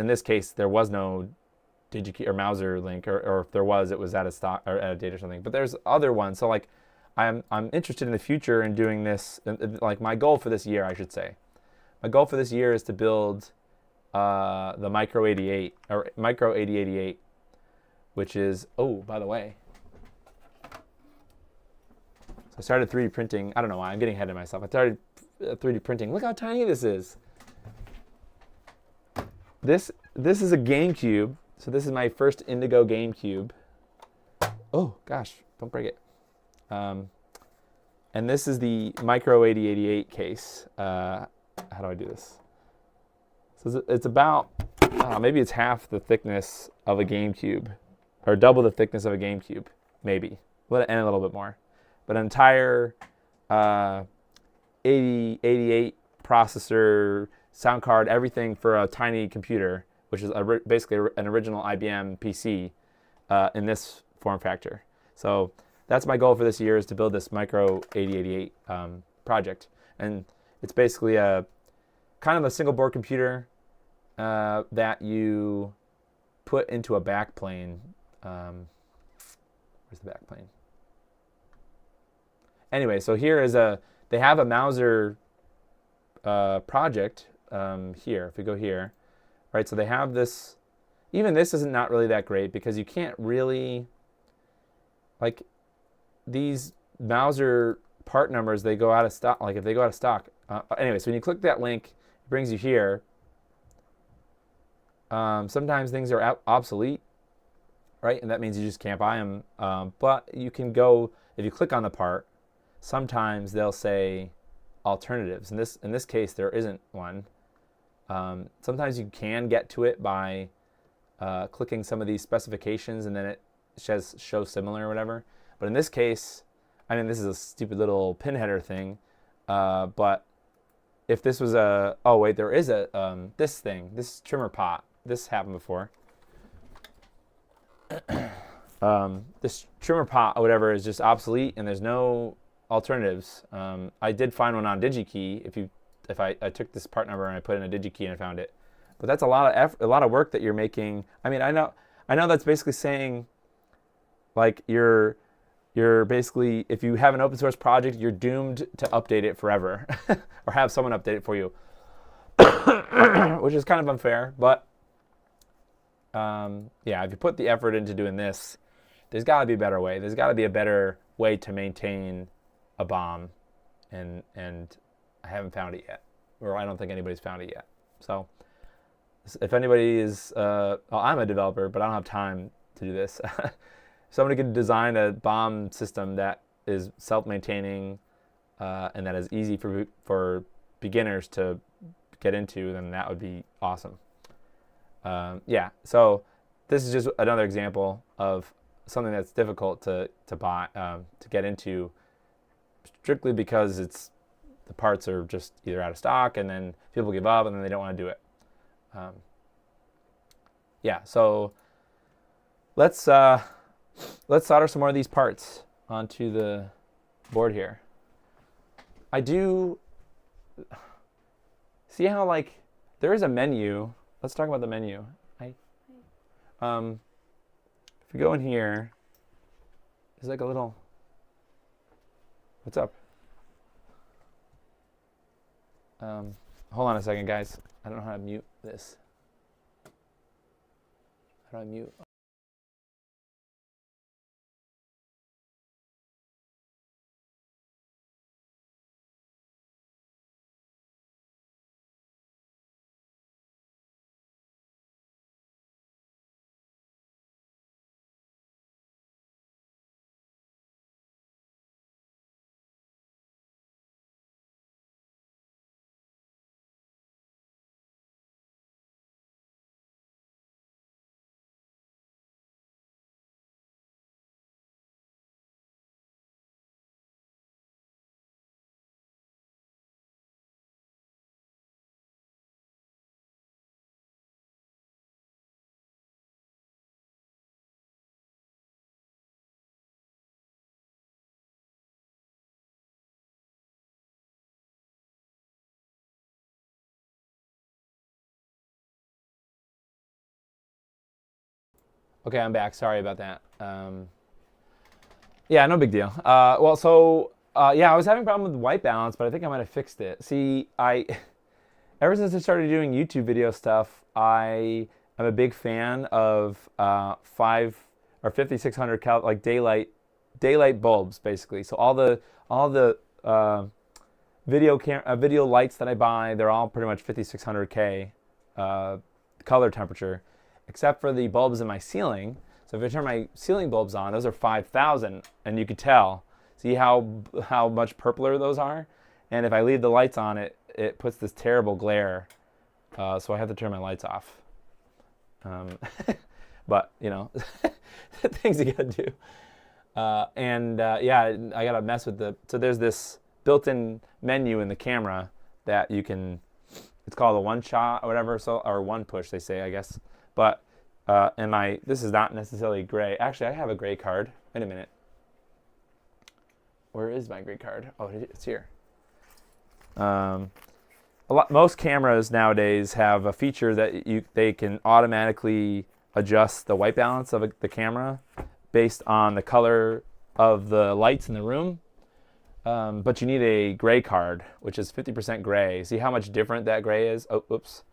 this case, there was no DigiKey or Mauser link, or if there was, it was out of stock or out of date or something. But there's other ones. So like, I'm interested in the future in doing this. Like my goal for this year, I should say, my goal for this year is to build the Micro 88 or Micro 8088, which is, oh, by the way, so I started 3D printing. I don't know why I'm getting ahead of myself. I started 3D printing. Look how tiny this is. This is a GameCube. So this is my first Indigo GameCube. Oh gosh, don't break it. And this is the Micro 8088 case. How do I do this? So it's about, maybe it's half the thickness of a GameCube, or double the thickness of a GameCube, maybe, and a little bit more. But an entire 8088 processor, sound card, everything for a tiny computer, which is basically an original IBM PC in this form factor. So that's my goal for this year, is to build this Micro 8088 project. And it's basically a kind of a single board computer that you put into a backplane. Where's the backplane? Anyway, so here is they have a Mauser project here. If we go here, right? So they have this. Even this isn't not really that great, because you can't really, like, these Mauser part numbers, they go out of stock. Like if they go out of stock. Anyway, so when you click that link, it brings you here. Sometimes things are obsolete, right? And that means you just can't buy them. But you can go, if you click on the part, sometimes they'll say alternatives. In this case, there isn't one. Sometimes you can get to it by clicking some of these specifications, and then it says show similar or whatever. But in this case, I mean, this is a stupid little pin header thing. But if this was there is a this trimmer pot. This happened before. This trimmer pot or whatever is just obsolete, and there's no alternatives. I did find one on DigiKey. If I took this part number and I put in a DigiKey and I found it, but that's a lot of work that you're making. I mean, I know that's basically saying, like, you're basically, if you have an open source project, you're doomed to update it forever, or have someone update it for you, which is kind of unfair. But if you put the effort into doing this, there's got to be a better way. There's got to be a better way to maintain a bomb, and I haven't found it yet, or I don't think anybody's found it yet. So if anybody is, I'm a developer, but I don't have time to do this. Somebody could design a bomb system that is self-maintaining and that is easy for beginners to get into, then that would be awesome. So this is just another example of something that's difficult to buy to get into, strictly because the parts are just either out of stock, and then people give up, and then they don't want to do it. Yeah, so let's solder some more of these parts onto the board here. I do see how, like, there is a menu. Let's talk about the menu. If we go in here, there's like a little, what's up? Hold on a second, guys. I don't know how to mute this. How do I mute? Okay, I'm back. Sorry about that. Yeah, no big deal. Well, so yeah, I was having a problem with white balance, but I think I might have fixed it. See, ever since I started doing YouTube video stuff, I am a big fan of 5600 cal, like daylight bulbs, basically. So all the video lights that I buy, they're all pretty much 5600K color temperature, except for the bulbs in my ceiling. So if I turn my ceiling bulbs on, those are 5000, and you could tell. See how much purpler those are? And if I leave the lights on, it puts this terrible glare. So I have to turn my lights off. But, you know, things you gotta do. Yeah, I gotta mess with so there's this built-in menu in the camera that you can, it's called a one shot or whatever, or one push, they say, I guess. But, this is not necessarily gray. Actually, I have a gray card. Wait a minute. Where is my gray card? Oh, it's here. Most cameras nowadays have a feature that they can automatically adjust the white balance of the camera based on the color of the lights in the room. But you need a gray card, which is 50% gray. See how much different that gray is? Oh, oops.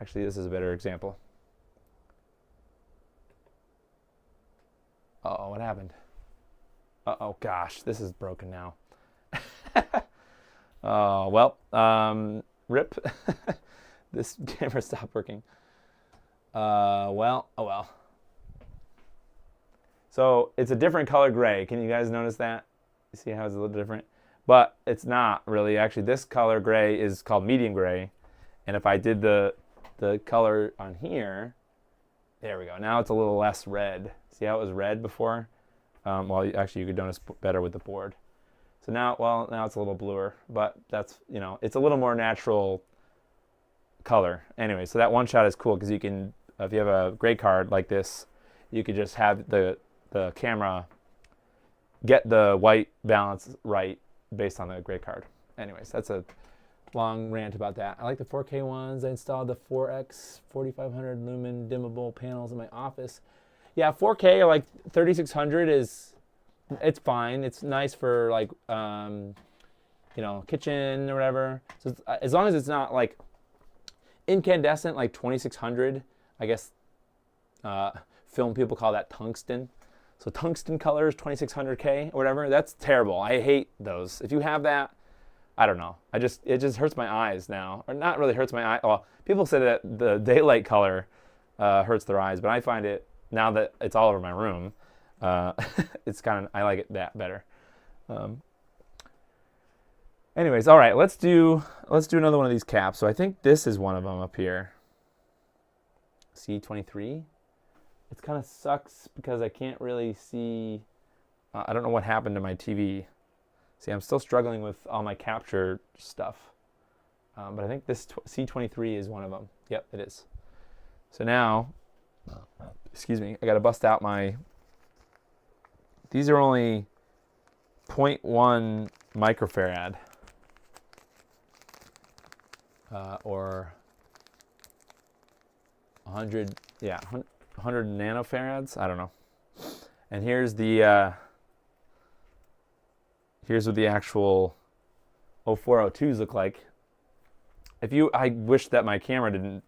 Actually, this is a better example. Uh-oh, what happened? Uh-oh, gosh, this is broken now. Oh, well, rip. This camera stopped working. Well, oh well. So it's a different color gray. Can you guys notice that? You see how it's a little different? But it's not really. Actually, this color gray is called medium gray. And if I did the color on here, there we go. Now it's a little less red. See how it was red before? Well, actually, you could notice better with the board. So now it's a little bluer, but that's, it's a little more natural color. Anyway, so that one shot is cool because you can, if you have a gray card like this, you could just have the camera get the white balance right based on the gray card. Anyways, that's a long rant about that. I like the 4K ones. I installed the 4X 4500 lumen dimmable panels in my office. Yeah, 4K or like 3600 it's fine. It's nice for like kitchen or whatever. So as long as it's not like incandescent, like 2600, I guess film people call that tungsten. So tungsten colors, 2600K or whatever. That's terrible. I hate those. If you have that, I don't know. It just hurts my eyes now, or not really hurts my eye. Well, people say that the daylight color hurts their eyes, but I find it, now that it's all over my room, it's I like it that better. Anyways, all right, let's do another one of these caps. So I think this is one of them up here. C23. It kind of sucks because I can't really see. I don't know what happened to my TV. See, I'm still struggling with all my capture stuff. But I think this C23 is one of them. Yep, it is. So now, excuse me, I got to bust out my. These are only 0.1 microfarad. Or 100, yeah, 100 nanofarads. I don't know. And here's the here's what the actual 0402s look like. I wish that my camera didn't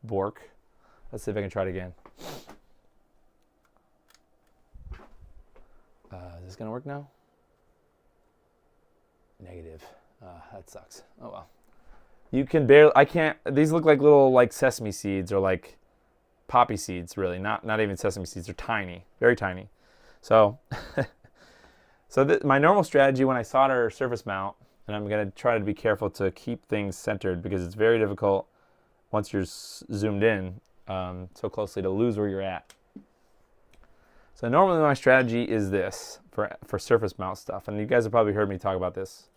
work. Let's see if I can try it again. Is this gonna work now? Negative. That sucks. Oh well. You can barely. I can't. These look like little like sesame seeds or like poppy seeds. Really, not even sesame seeds. They're tiny, very tiny. So, my normal strategy when I solder surface mount, and I'm gonna try to be careful to keep things centered because it's very difficult once you're zoomed in so closely to lose where you're at. So normally my strategy is this for surface mount stuff, and you guys have probably heard me talk about this.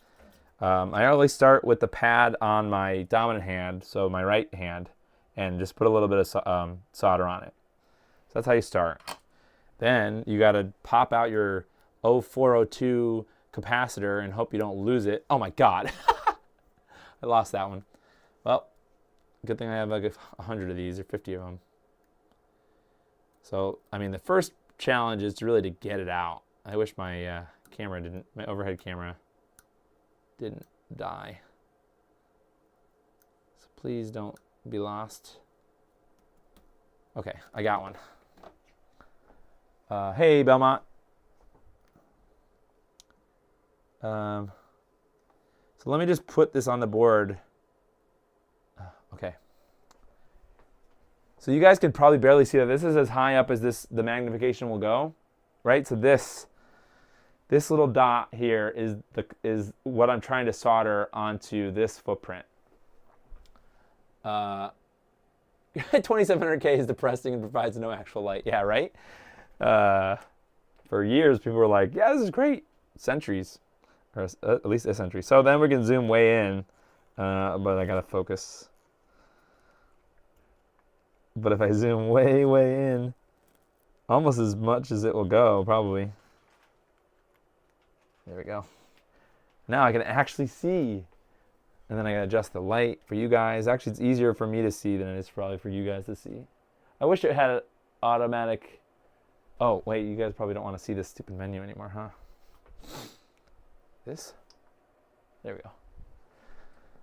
I always start with the pad on my dominant hand, so my right hand, and just put a little bit of solder on it. So that's how you start. Then you got to pop out your 0402 capacitor and hope you don't lose it. Oh my God, I lost that one. Well, good thing I have like 100 of these or 50 of them. So, I mean, the first challenge is really to get it out. I wish my my overhead camera didn't die. So please don't be lost. Okay, I got one. Hey, Belmont. So let me just put this on the board. Okay. So you guys can probably barely see that this is as high up as the magnification will go, right? So this little dot here is what I'm trying to solder onto this footprint. 2700K is depressing and provides no actual light. Yeah, right? For years, people were like, yeah, this is great. Centuries, or at least a century. So then we can zoom way in, but I got to focus. But if I zoom way, way in, almost as much as it will go, probably. There we go. Now I can actually see. And then I can adjust the light for you guys. Actually, it's easier for me to see than it is probably for you guys to see. I wish it had automatic. Oh, wait, you guys probably don't want to see this stupid menu anymore, huh? This? There we go.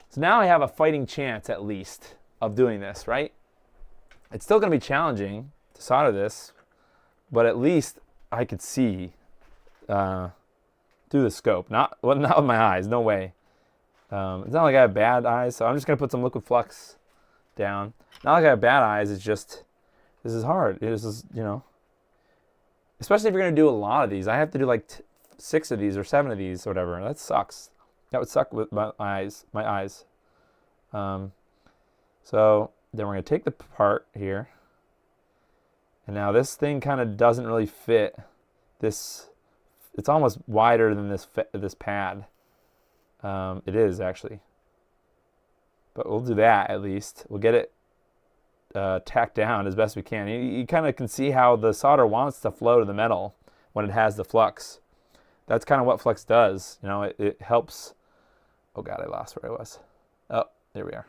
So now I have a fighting chance, at least, of doing this, right? It's still going to be challenging to solder this, but at least I could see through the scope. Not with my eyes, no way. It's not like I have bad eyes, so I'm just going to put some liquid flux down. Not like I have bad eyes, it's just, this is hard. This is, especially if you're going to do a lot of these. I have to do like 6 of these or 7 of these or whatever. That sucks. That would suck with my eyes. So then we're going to take the part here. And now this thing kind of doesn't really fit this. It's almost wider than this pad. It is actually. But we'll do that at least. We'll get it tacked down as best we can. You kind of can see how the solder wants to flow to the metal when it has the flux. That's kind of what flux does. It helps. Oh God, I lost where I was. Oh, there we are.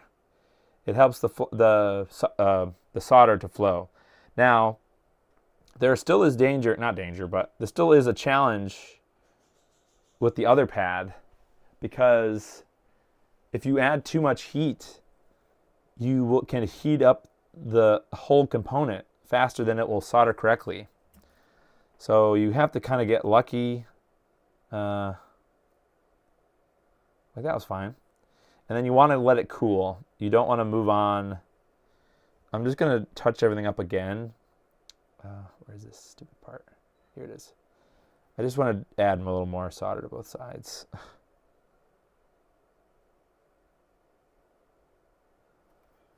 It helps the solder to flow. Now, there still is danger, not danger, but there still is a challenge with the other pad, because if you add too much heat, you can heat up the whole component faster than it will solder correctly. So you have to kind of get lucky. Like that was fine. And then you want to let it cool. You don't want to move on. I'm just going to touch everything up again. Where is this stupid part? Here it is. I just want to add a little more solder to both sides.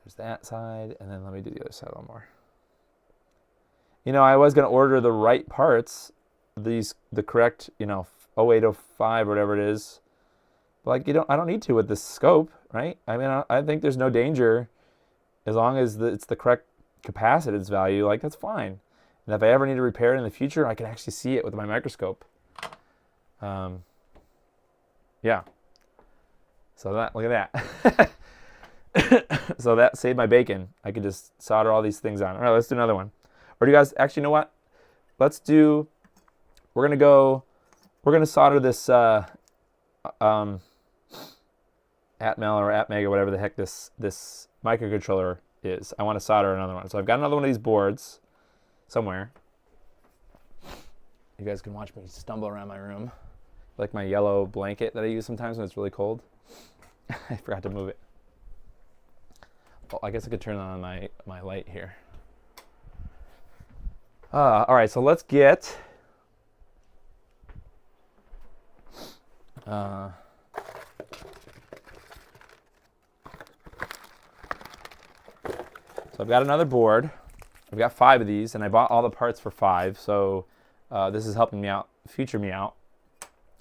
There's that side, and then let me do the other side a little more. I was going to order the right parts, the correct, 0805 or whatever it is. But like, I don't need to with this scope, right? I mean, I think there's no danger as long as it's the correct capacitance value. Like, that's fine. And if I ever need to repair it in the future, I can actually see it with my microscope. Yeah. So look at that. So that saved my bacon. I could just solder all these things on. All right, let's do another one. Or do you guys actually know what? We're gonna solder this Atmel or Atmeg or whatever the heck this microcontroller is. I want to solder another one. So I've got another one of these boards somewhere. You guys can watch me stumble around my room. Like my yellow blanket that I use sometimes when it's really cold. I forgot to move it. Well, I guess I could turn on my light here. All right, so let's get so I've got another board. I've got 5 of these, and I bought all the parts for 5, so this is helping me out, future me out.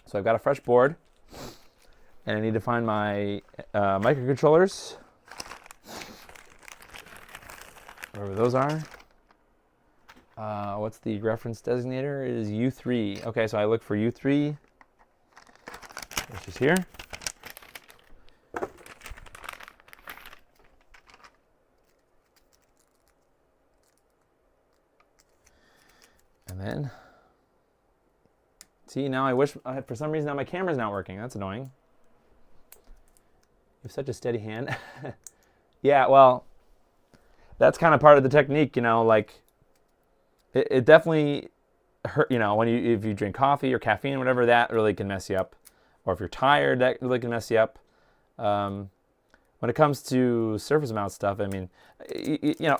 So I've got a fresh board, and I need to find my microcontrollers, wherever those are. What's the reference designator? It is U3. Okay, so I look for U3, which is here. And then, see, now I wish, for some reason now my camera's not working. That's annoying. You have such a steady hand. Yeah, well, that's kind of part of the technique, like, it definitely hurt, if you drink coffee or caffeine, whatever, that really can mess you up. Or if you're tired, that really can mess you up. When it comes to surface mount stuff, I mean,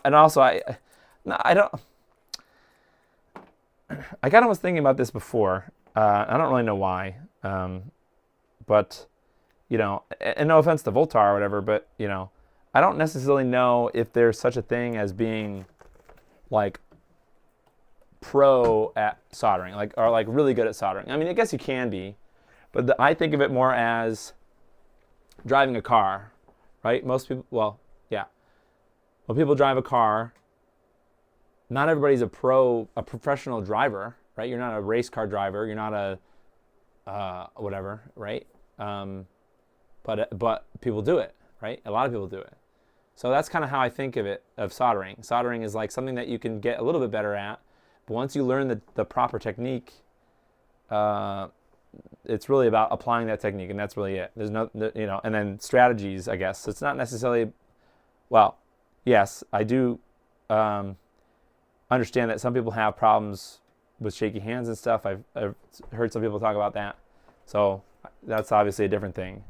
and also I kind of was thinking about this before. I don't really know why, but and no offense to Voltar or whatever, but I don't necessarily know if there's such a thing as being like pro at soldering, or really good at soldering. I mean, I guess you can be, but I think of it more as driving a car, right? Most people, well, yeah, when people drive a car, not everybody's a professional driver, right? You're not a race car driver. You're not a whatever, right? But people do it, right? A lot of people do it. So that's kind of how I think of it, of soldering. Soldering is like something that you can get a little bit better at, but once you learn the proper technique, it's really about applying that technique, and that's really it. There's no, and then strategies, I guess. So it's not necessarily, well, yes, I do understand that some people have problems with shaky hands and stuff. I've heard some people talk about that. So that's obviously a different thing.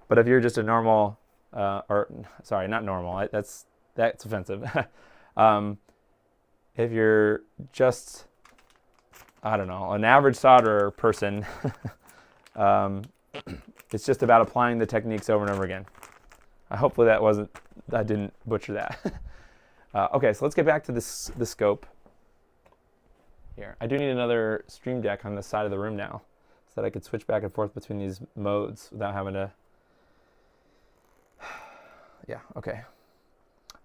But if you're just a normal, sorry, not normal, that's offensive. If you're just, I don't know, an average solderer person, it's just about applying the techniques over and over again. Hopefully I didn't butcher that. Okay, so let's get back to the scope here. I do need another stream deck on this side of the room now, so that I could switch back and forth between these modes without having to. Yeah, okay.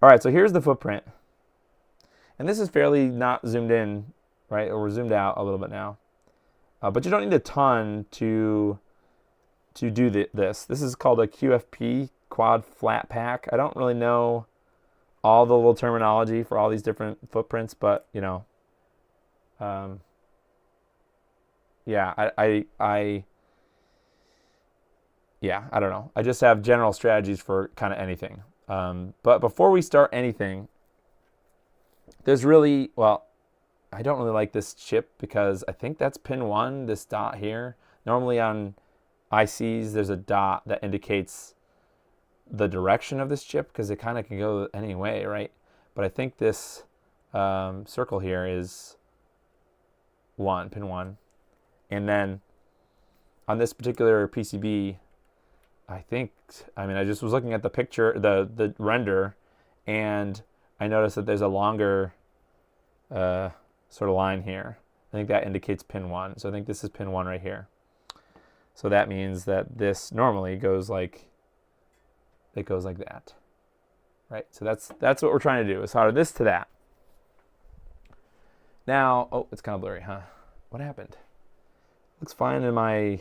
All right, so here's the footprint. And this is fairly not zoomed in, right? Or we're zoomed out a little bit now. But you don't need a ton to do this. This is called a QFP, quad flat pack. I don't really know all the little terminology for all these different footprints, but yeah, yeah, I don't know. I just have general strategies for kind of anything. But before we start anything, there's really, well, I don't really like this chip because I think that's pin 1, this dot here. Normally on ICs, there's a dot that indicates the direction of this chip because it kind of can go any way, right? But I think this circle here is pin 1. And then on this particular PCB, I just was looking at the picture, the render, and I noticed that there's a longer sort of line here. I think that indicates pin 1. So I think this is pin 1 right here. So that means that this normally goes like, it goes like that. Right? So that's what we're trying to do, is solder this to that. Now, oh, it's kind of blurry, huh? What happened? Looks fine in my,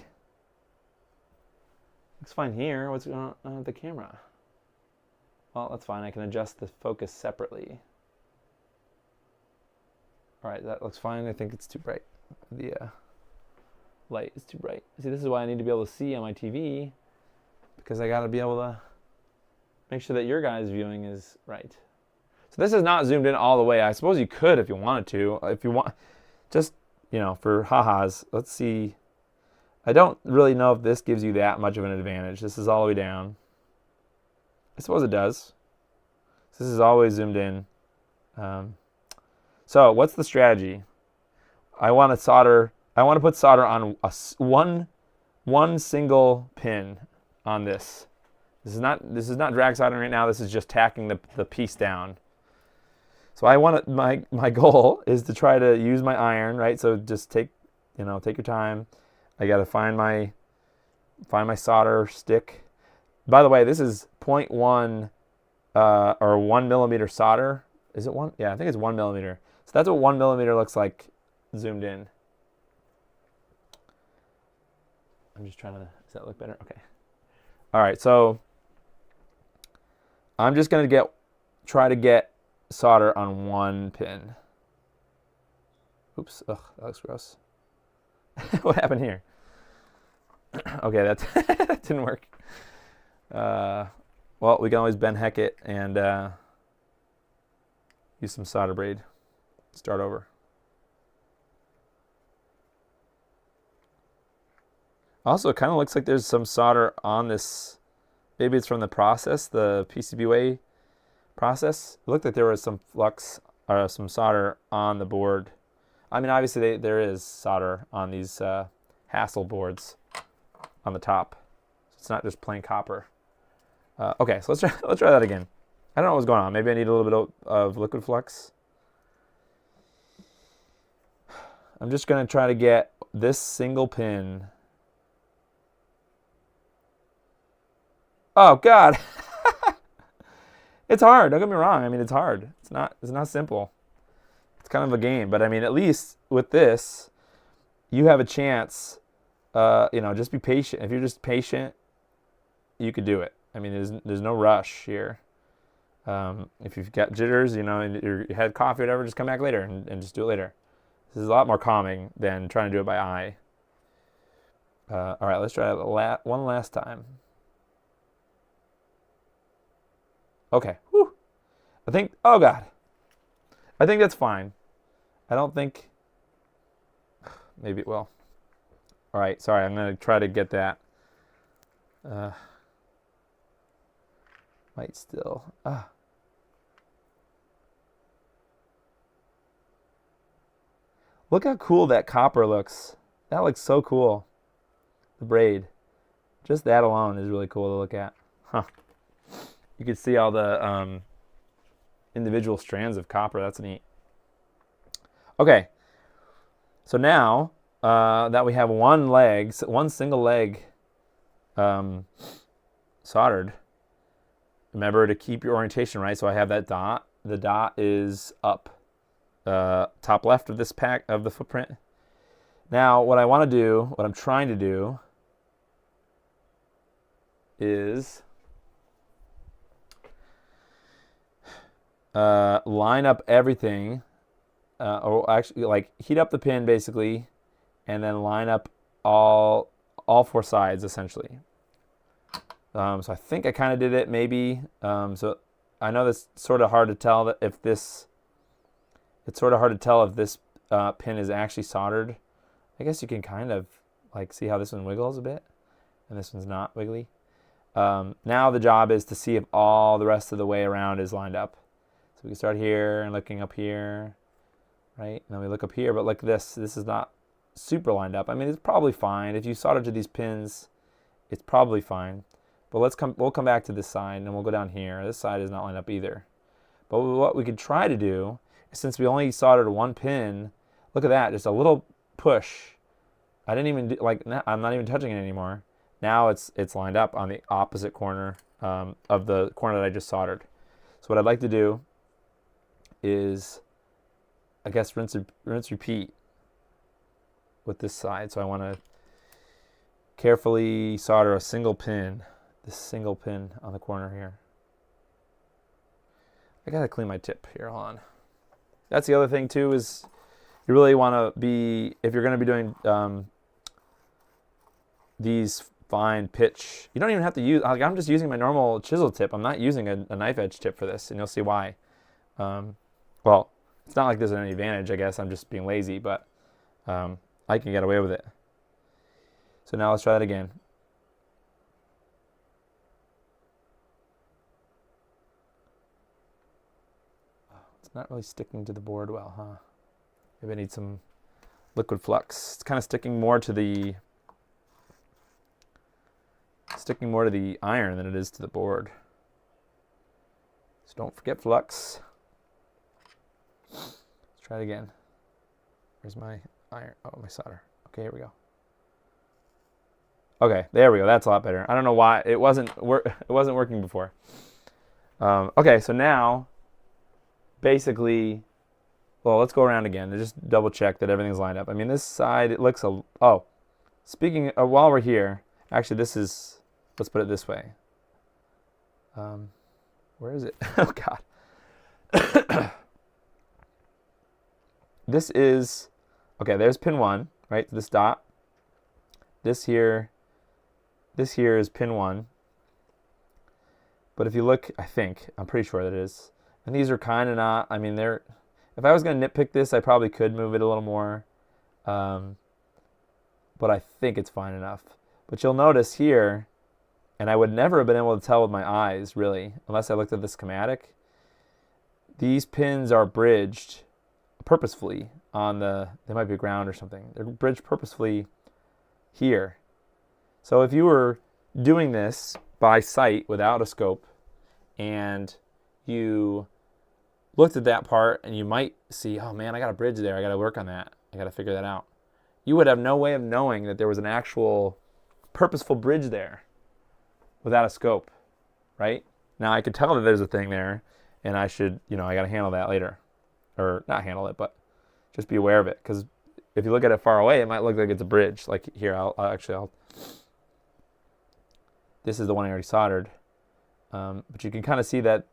looks fine here. What's going on with the camera? Well, that's fine. I can adjust the focus separately. All right, that looks fine. I think it's too bright. The light is too bright. See, this is why I need to be able to see on my TV, because I got to be able to make sure that your guys' viewing is right. So this is not zoomed in all the way. I suppose you could if you wanted to. If you want, just, you know, for ha-has, let's see. I don't really know if this gives you that much of an advantage. This is all the way down. I suppose it does. This is always zoomed in. So what's the strategy? I want to put solder on one single pin on this. This is not drag soldering right now. This is just tacking the piece down. So I want my goal is to try to use my iron, right? So just take your time. I got to find my solder stick. By the way, this is 0.1 or 1 millimeter solder. Is it 1? Yeah, I think it's 1 millimeter. So that's what 1 millimeter looks like zoomed in. I'm just trying to, does that look better? Okay. All right, so I'm just going to try to get solder on one pin. Oops, ugh, that looks gross. What happened here? Okay, that didn't work. Well, we can always Ben Heck it and use some solder braid. Start over. Also, it kind of looks like there's some solder on this. Maybe it's from the process, the PCBWay process. It looked like there was some flux or some solder on the board. I mean, obviously there is solder on these Hassel boards on the top. It's not just plain copper. Okay, so let's try that again. I don't know what's going on. Maybe I need a little bit of liquid flux. I'm just going to try to get this single pin. Oh God, it's hard. Don't get me wrong. I mean, it's hard. It's not simple. It's kind of a game. But I mean, at least with this, you have a chance. Just be patient. If you're just patient, you could do it. I mean, there's no rush here. If you've got jitters, and you had coffee or whatever, just come back later and just do it later. This is a lot more calming than trying to do it by eye. All right, let's try it one last time. Okay. Whew. Oh God. I think that's fine. I don't think, maybe it will. All right, sorry, I'm going to try to get that. Might still. Look how cool that copper looks. That looks so cool. The braid. Just that alone is really cool to look at. Huh. You can see all the individual strands of copper. That's neat. Okay. So now that we have one single leg soldered, remember to keep your orientation right. So I have that dot. The dot is up, top left of this pack of the footprint. Now, what I'm trying to do is line up everything, or actually like heat up the pin basically, and then line up all four sides essentially. So I think I kind of did it maybe. So I know that's sort of hard to tell if this pin is actually soldered. I guess you can kind of like see how this one wiggles a bit, and this one's not wiggly. Now the job is to see if all the rest of the way around is lined up. So we can start here and looking up here, right? And then we look up here, but like this is not super lined up. I mean, it's probably fine. If you solder to these pins, it's probably fine. But we'll come back to this side and we'll go down here. This side is not lined up either. But what we could try to do is, since we only soldered one pin, Look at that, just a little push. I didn't even I'm not even touching it anymore. Now it's lined up on the opposite corner of the corner that I just soldered. So what I'd like to do is, I guess, rinse repeat with this side. So I want to carefully solder a single pin, this single pin on the corner here. I gotta clean my tip here, hold on. That's the other thing too, is you really want to be, if you're going to be doing these fine pitch, you don't even have to use, I'm just using my normal chisel tip. I'm not using a knife edge tip for this, and you'll see why. Well, it's not like there's any advantage, I guess. I'm just being lazy, but I can get away with it. So now let's try that again. It's not really sticking to the board well, huh? Maybe I need some liquid flux. It's kind of sticking more to the iron than it is to the board. So don't forget flux. Let's try it again. Where's my iron? Oh, my solder. Okay, here we go. Okay, there we go. That's a lot better. I don't know why it wasn't working before. Okay, so now basically, well, let's go around again to just double check that everything's lined up. I mean, this side, it looks oh, speaking of, while we're here, actually this is, let's put it this way. Where is it? Oh God. This is, okay, there's pin 1, right? This dot. This here is pin 1. But if you look, I'm pretty sure that it is. And these are kind of not, I mean, they're, if I was going to nitpick this, I probably could move it a little more. But I think it's fine enough. But you'll notice here, and I would never have been able to tell with my eyes, really, unless I looked at the schematic. These pins are bridged purposefully on the, they might be ground or something. They're bridged purposefully here. So if you were doing this by sight without a scope, and you looked at that part and you might see, oh man, I got a bridge there. I got to work on that. I got to figure that out. You would have no way of knowing that there was an actual purposeful bridge there without a scope, right? Now I could tell that there's a thing there, and I should, I got to handle that later. Or not handle it, but just be aware of it. Because if you look at it far away, it might look like it's a bridge. Like here, I'll this is the one I already soldered. But you can kind of see that,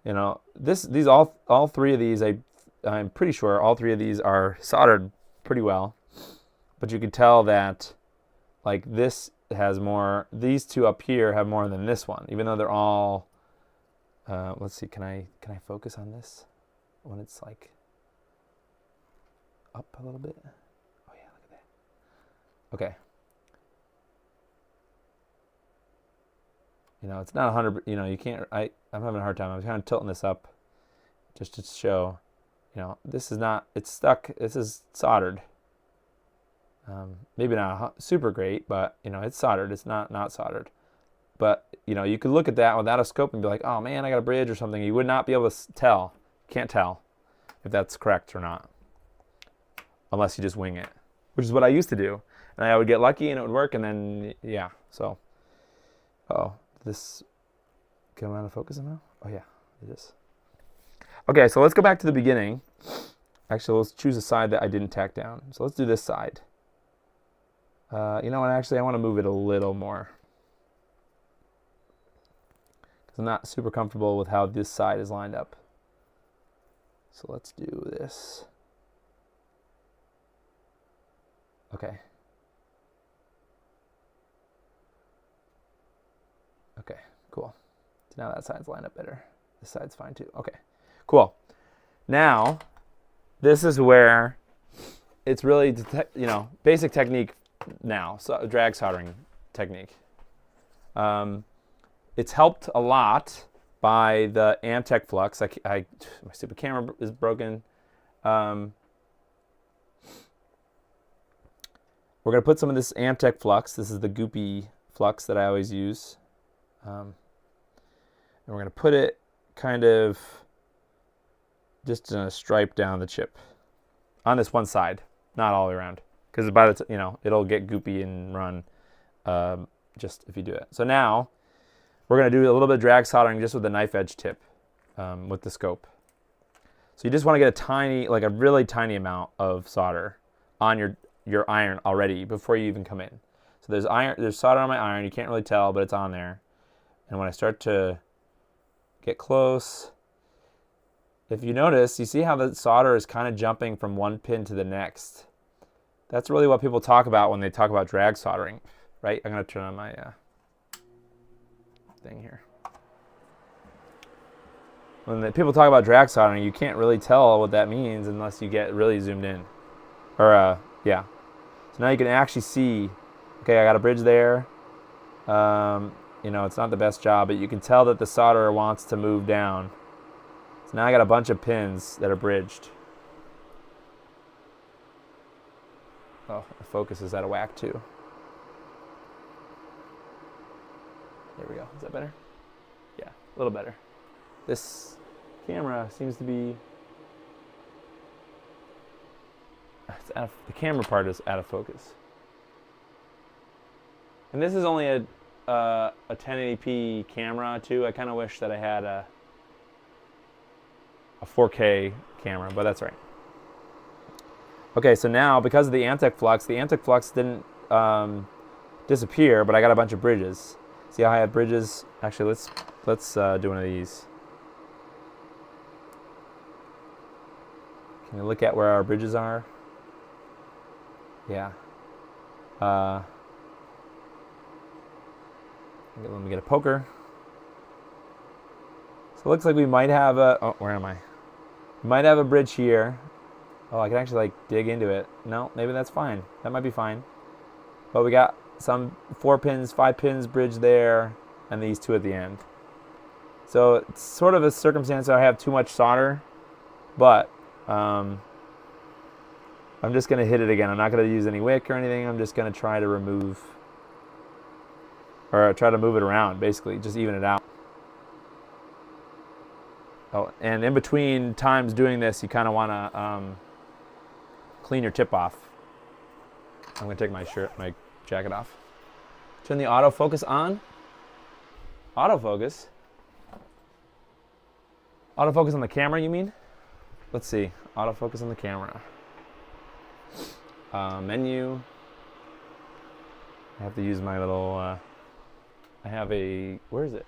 all three of these, I'm pretty sure all three of these are soldered pretty well. But you can tell that, like, this has more, these two up here have more than this one, even though they're all, let's see, can I focus on this when it's like up a little bit? Oh yeah, look at that. Okay. It's not 100, you can't, I'm having a hard time. I'm kind of tilting this up just to show, this is not, it's stuck, this is soldered. Maybe not super great, but, it's soldered. It's not soldered. But, you could look at that without a scope and be like, oh man, I got a bridge or something. You would not be able to tell. Can't tell if that's correct or not, unless you just wing it, which is what I used to do. And I would get lucky and it would work, and then, yeah, so, this come out of focus now? Oh yeah, it is. Okay, so let's go back to the beginning. Actually, let's choose a side that I didn't tack down. So let's do this side. You know what, actually I want to move it a little more, because I'm not super comfortable with how this side is lined up. So let's do this. Okay. Okay, cool. So now that side's lined up better. This side's fine too. Okay, cool. Now, this is where it's really, basic technique now, so drag soldering technique. It's helped a lot by the Amtech flux. My stupid camera is broken. We're going to put some of this Amtech flux. This is the goopy flux that I always use. And we're going to put it kind of just in a stripe down the chip. on this one side, not all the way around, because by the it'll get goopy and run just if you do it. So now we're going to do a little bit of drag soldering just with the knife edge tip with the scope. So you just want to get a tiny, like a really tiny amount of solder on your iron already before you even come in. So there's solder on my iron. You can't really tell, but it's on there. And when I start to get close, if you notice, you see how the solder is kind of jumping from one pin to the next. That's really what people talk about when they talk about drag soldering, right? I'm going to turn on my thing here. When people talk about drag soldering, you can't really tell what that means unless you get really zoomed in. Or, yeah. So now you can actually see, okay, I got a bridge there. It's not the best job, but you can tell that the solder wants to move down. So now I got a bunch of pins that are bridged. Oh, the focus is out of whack too. There we go. Is that better? Yeah, a little better. This camera seems to be... the camera part is out of focus. And this is only a 1080p camera too. I kind of wish that I had a 4K camera, but that's right. Okay, so now because of the anti-flux didn't disappear, but I got a bunch of bridges. See how I had bridges? Actually, let's do one of these. Can you look at where our bridges are? Yeah. Let me get a poker. So it looks like we might have a... Oh, where am I? We might have a bridge here. Oh, I can actually like dig into it. No, maybe that's fine. That might be fine. But we got some 4 pins, 5 pins bridge there, and these 2 at the end. So it's sort of a circumstance that I have too much solder, but I'm just going to hit it again. I'm not going to use any wick or anything. I'm just going to try to remove, or try to move it around, basically, just even it out. Oh, and in between times doing this, you kind of want to clean your tip off. I'm going to take my jacket off. Turn the autofocus on. Autofocus? Autofocus on the camera, you mean? Let's see. Autofocus on the camera. Menu. I have to use my little... I have a... Where is it?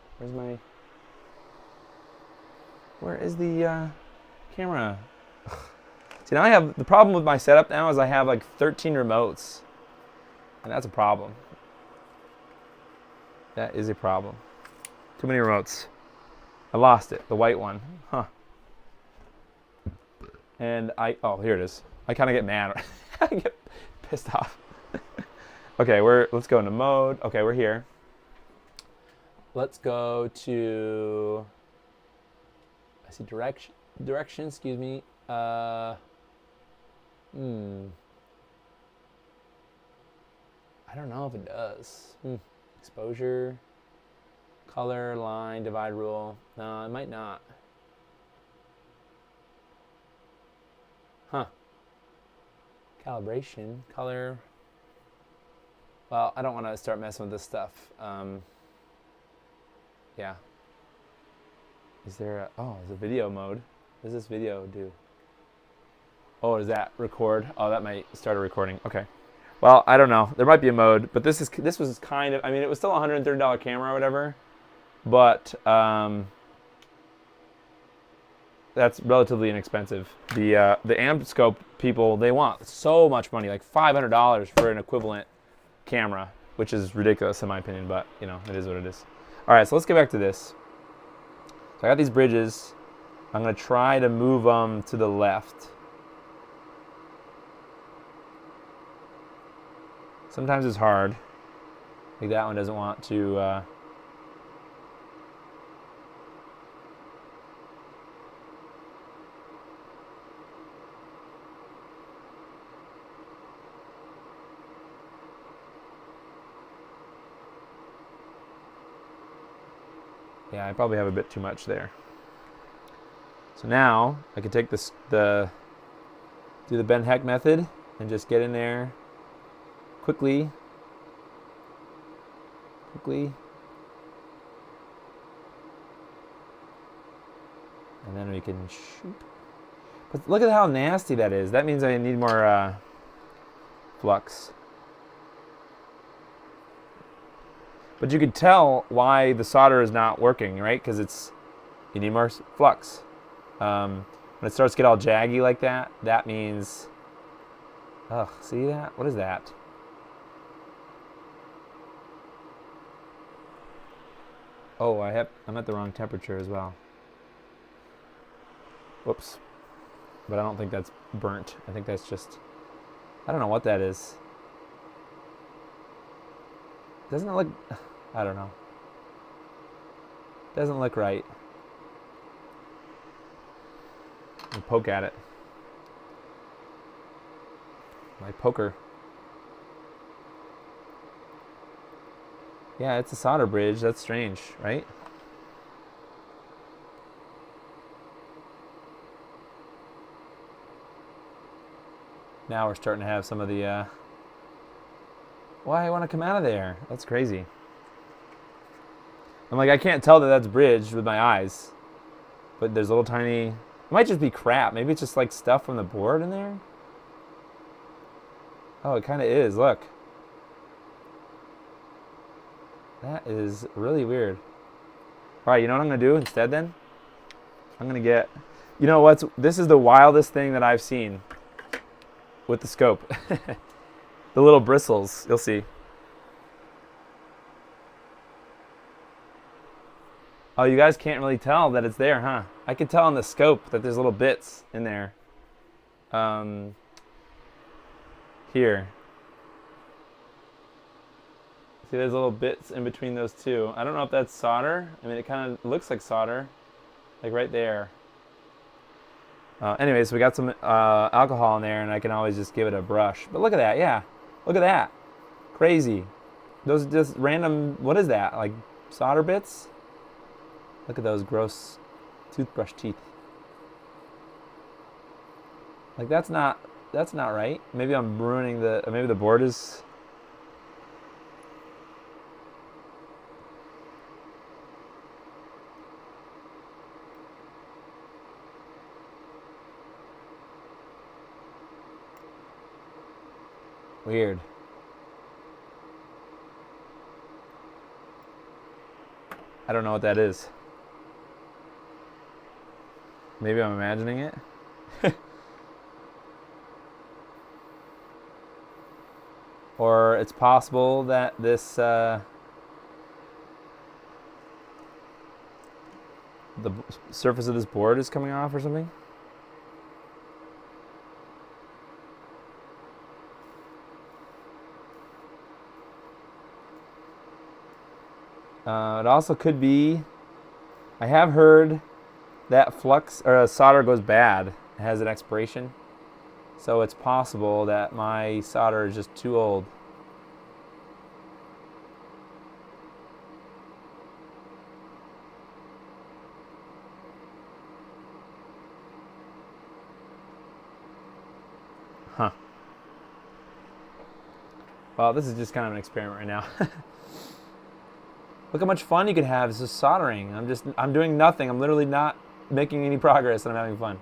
Where is the camera? See, now I have... The problem with my setup now is I have like 13 remotes. And that's a problem. That is a problem. Too many remotes. I lost it. The white one. Huh. And oh, here it is. I kind of get mad. I get pissed off. Okay, let's go into mode. Okay, we're here. Let's go to... I see direction, excuse me. I don't know if it does. Exposure, color, line, divide rule. No, it might not. Huh. Calibration, color. Well, I don't want to start messing with this stuff. Yeah. Is there there's a video mode. What does this video do? Oh, does that record? Oh, that might start a recording. Okay. Well, I don't know. There might be a mode, but this was kind of, I mean, it was still a $130 camera or whatever, but that's relatively inexpensive. The Microscope people, they want so much money, like $500 for an equivalent camera, which is ridiculous in my opinion, but you know, it is what it is. All right, so let's get back to this. So I got these bridges. I'm going to try to move them to the left. Sometimes it's hard. Like that one doesn't want to... Yeah, I probably have a bit too much there. So now I can take do do the Ben Heck method and just get in there quickly. And then we can shoot. But look at how nasty that is. That means I need more flux. But you could tell why the solder is not working, right? Because you need more flux. When it starts to get all jaggy like that, that means, ugh, see that? What is that? Oh, I'm at the wrong temperature as well. Whoops. But I don't think that's burnt. I think that's just, I don't know what that is. Doesn't it look, I don't know. Doesn't look right. I'll poke at it. My poker. Yeah, it's a solder bridge. That's strange, right? Now we're starting to have some of the, why I want to come out of there? That's crazy. I'm like, I can't tell that that's bridged with my eyes. But there's a little tiny, it might just be crap. Maybe it's just like stuff from the board in there. Oh, it kind of is, look. That is really weird. All right, you know what I'm going to do instead then? I'm going to get, you know what? This is the wildest thing that I've seen with the scope. The little bristles, you'll see. Oh, you guys can't really tell that it's there, huh? I can tell on the scope that there's little bits in there. Here. See, there's little bits in between those two. I don't know if that's solder. I mean, it kind of looks like solder, like right there. Anyways, we got some alcohol in there, and I can always just give it a brush. But look at that, yeah. Look at that. Crazy. Those are just random, what is that? Like solder bits? Look at those gross toothbrush teeth. Like that's not right. Maybe I'm ruining maybe the board is. Weird. I don't know what that is. Maybe I'm imagining it. Or it's possible that this the surface of this board is coming off or something. It also could be, I have heard that flux or solder goes bad. It has an expiration. So it's possible that my solder is just too old. Huh. Well, this is just kind of an experiment right now. Look how much fun you could have just soldering. I'm doing nothing. I'm literally not making any progress, and I'm having fun.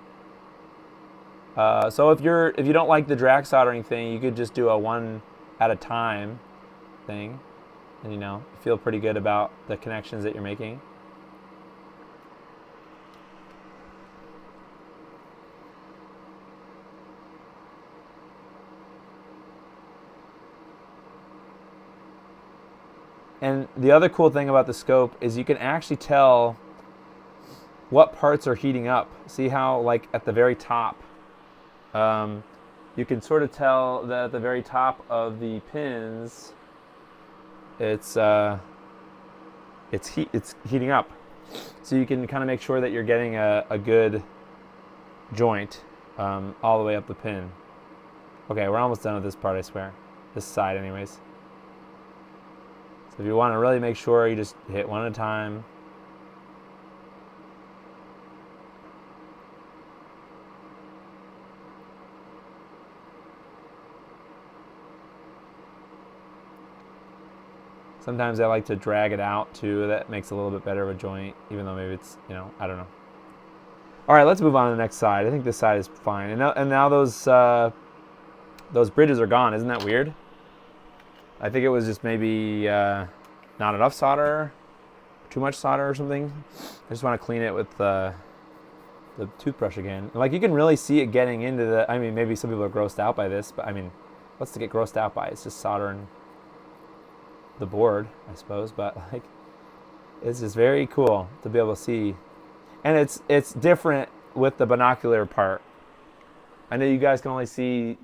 So if you don't like the drag soldering thing, you could just do a one at a time thing, and you feel pretty good about the connections that you're making. And the other cool thing about the scope is you can actually tell what parts are heating up. See how, like, at the very top, you can sort of tell that at the very top of the pins, it's heating up. So you can kind of make sure that you're getting a good joint all the way up the pin. Okay, we're almost done with this part, I swear. This side, anyways. So if you want to really make sure, you just hit one at a time. Sometimes I like to drag it out too. That makes a little bit better of a joint, even though maybe it's, I don't know. All right, let's move on to the next side. I think this side is fine. And now those bridges are gone. Isn't that weird? I think it was just maybe not enough solder, too much solder or something. I just want to clean it with the toothbrush again. Like, you can really see it getting into the, I mean, maybe some people are grossed out by this, but I mean, what's to get grossed out by? It's just soldering the board, I suppose, but like, it's just very cool to be able to see. And it's different with the binocular part. I know you guys can only see,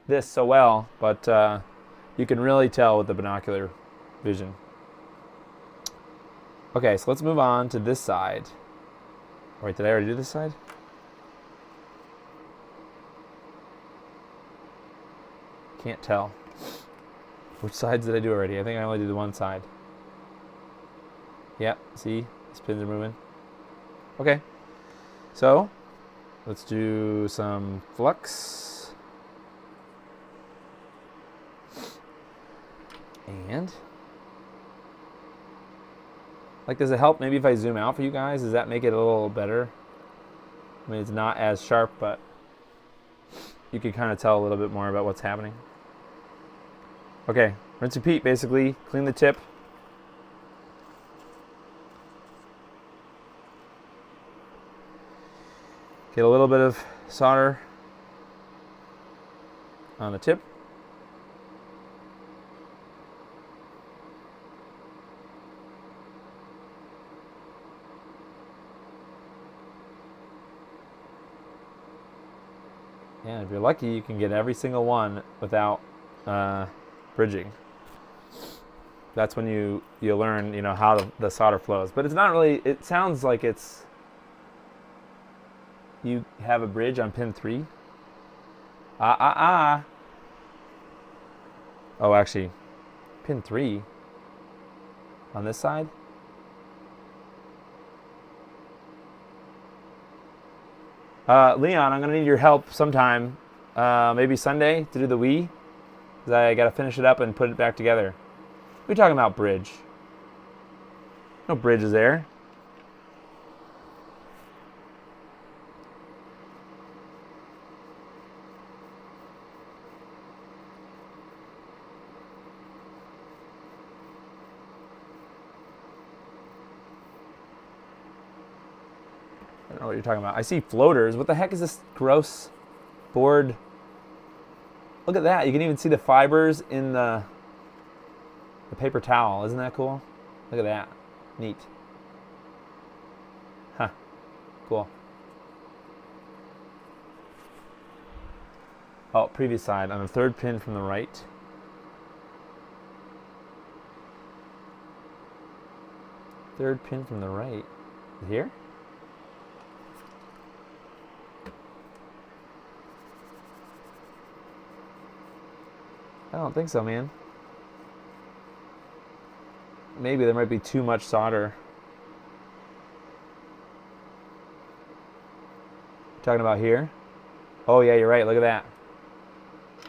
this so well, but you can really tell with the binocular vision. Okay, so let's move on to this side. Wait, did I already do this side? Can't tell. Which sides did I do already? I think I only did the one side. Yep, see? These pins are moving. Okay, so let's do some flux. And, like, does it help maybe if I zoom out for you guys? Does that make it a little better? I mean, it's not as sharp, but you can kind of tell a little bit more about what's happening. Okay, rinse and repeat, basically. Clean the tip. Get a little bit of solder on the tip. Yeah, if you're lucky, you can get every single one without bridging. That's when you learn, how the solder flows. But it's not really. It sounds like it's. You have a bridge on pin 3. Oh, actually, pin 3 on this side. Leon, I'm going to need your help sometime, maybe Sunday, to do the Wii. Because I got to finish it up and put it back together. We're talking about bridge. No bridge is there. I don't know what you're talking about. I see floaters. What the heck is this gross board? Look at that. You can even see the fibers in the paper towel. Isn't that cool? Look at that. Neat. Huh. Cool. Oh, previous side. On the third pin from the right. Third pin from the right. Here? I don't think so, man. Maybe there might be too much solder. Talking about here? Oh yeah, you're right. Look at that.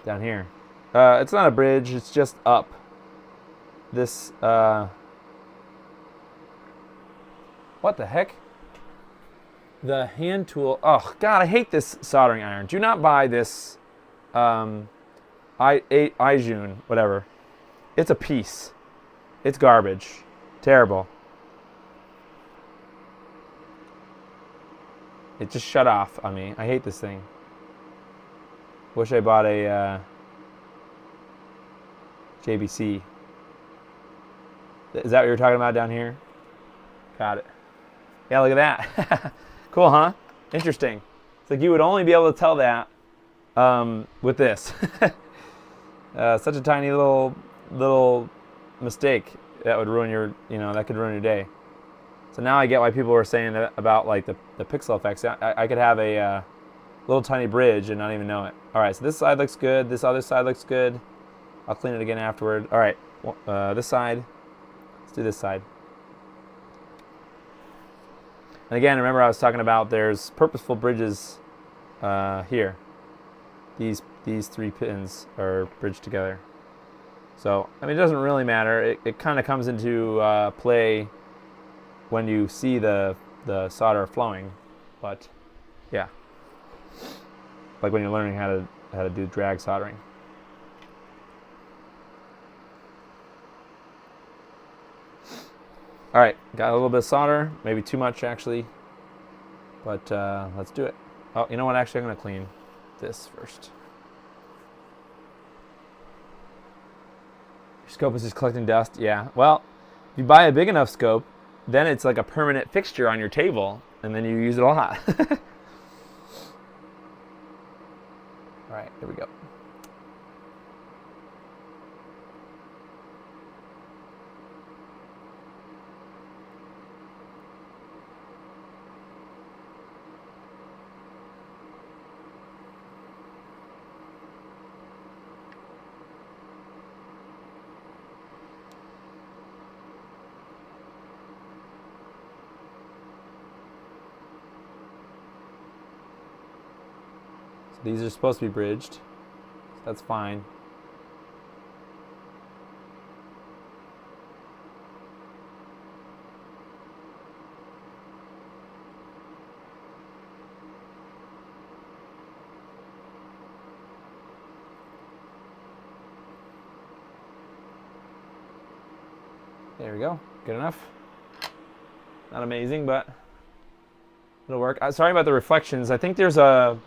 Down here. It's not a bridge. It's just up. This. What the heck? The hand tool. Oh God, I hate this soldering iron. Do not buy this. iJune, whatever. It's a piece. It's garbage. Terrible. It just shut off on me. I hate this thing. Wish I bought a JBC. Is that what you're talking about down here? Got it. Yeah, look at that. Cool, huh? Interesting. It's like you would only be able to tell that with this. Such a tiny little mistake that would ruin your, that could ruin your day. So now I get why people were saying about like the pixel effects. I could have a little tiny bridge and not even know it. All right, so this side looks good. This other side looks good. I'll clean it again afterward. All right, this side. Let's do this side. And again, remember I was talking about there's purposeful bridges here. These 3 pins are bridged together. So, I mean, it doesn't really matter. It kind of comes into play when you see the solder flowing. But, yeah. Like when you're learning how to do drag soldering. All right, got a little bit of solder, maybe too much actually, but let's do it. Oh, you know what? Actually, I'm going to clean this first. Your scope is just collecting dust. Yeah. Well, if you buy a big enough scope, then it's like a permanent fixture on your table, and then you use it a lot. All right, here we go. These are supposed to be bridged, so that's fine. There we go. Good enough. Not amazing, but it'll work. Sorry about the reflections. I think there's a...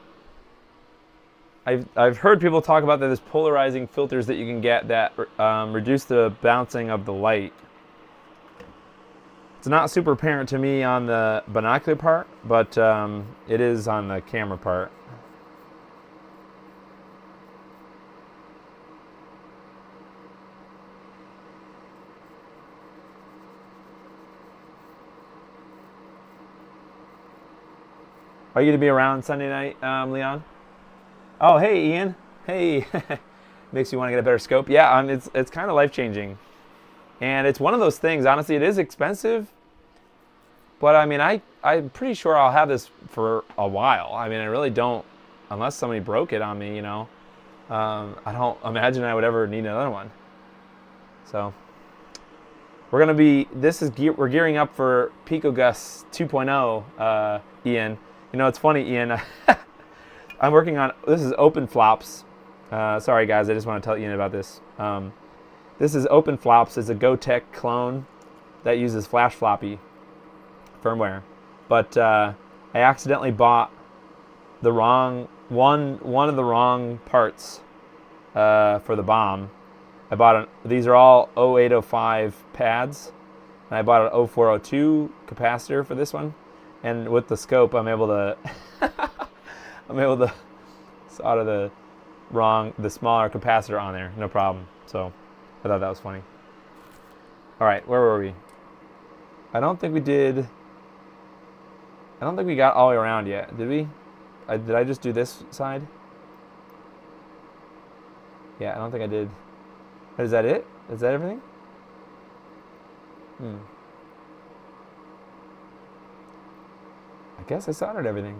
I've heard people talk about that there's polarizing filters that you can get that reduce the bouncing of the light. It's not super apparent to me on the binocular part, but it is on the camera part. Are you going to be around Sunday night, Leon? Oh, hey, Ian. Hey. Makes you want to get a better scope. Yeah, it's kind of life-changing. And it's one of those things, honestly, it is expensive. But, I mean, I'm pretty sure I'll have this for a while. I mean, I really don't, unless somebody broke it on me, you know. I don't imagine I would ever need another one. So, we're going to be, we're gearing up for PicoGus 2.0, Ian. You know, it's funny, Ian. I'm working on, this is Open Flops. Sorry guys, I just want to tell Ian about this. This is Open Flops. It's a GoTech clone that uses Flash Floppy firmware. But I accidentally bought the wrong, one of the wrong parts for the bomb. These are all 0805 pads. And I bought an 0402 capacitor for this one. And with the scope, I'm able to solder the smaller capacitor on there, no problem. So I thought that was funny. All right, where were we? I don't think we got all the way around yet, did we? Did I just do this side? Yeah, I don't think I did. Is that it? Is that everything? I guess I soldered everything.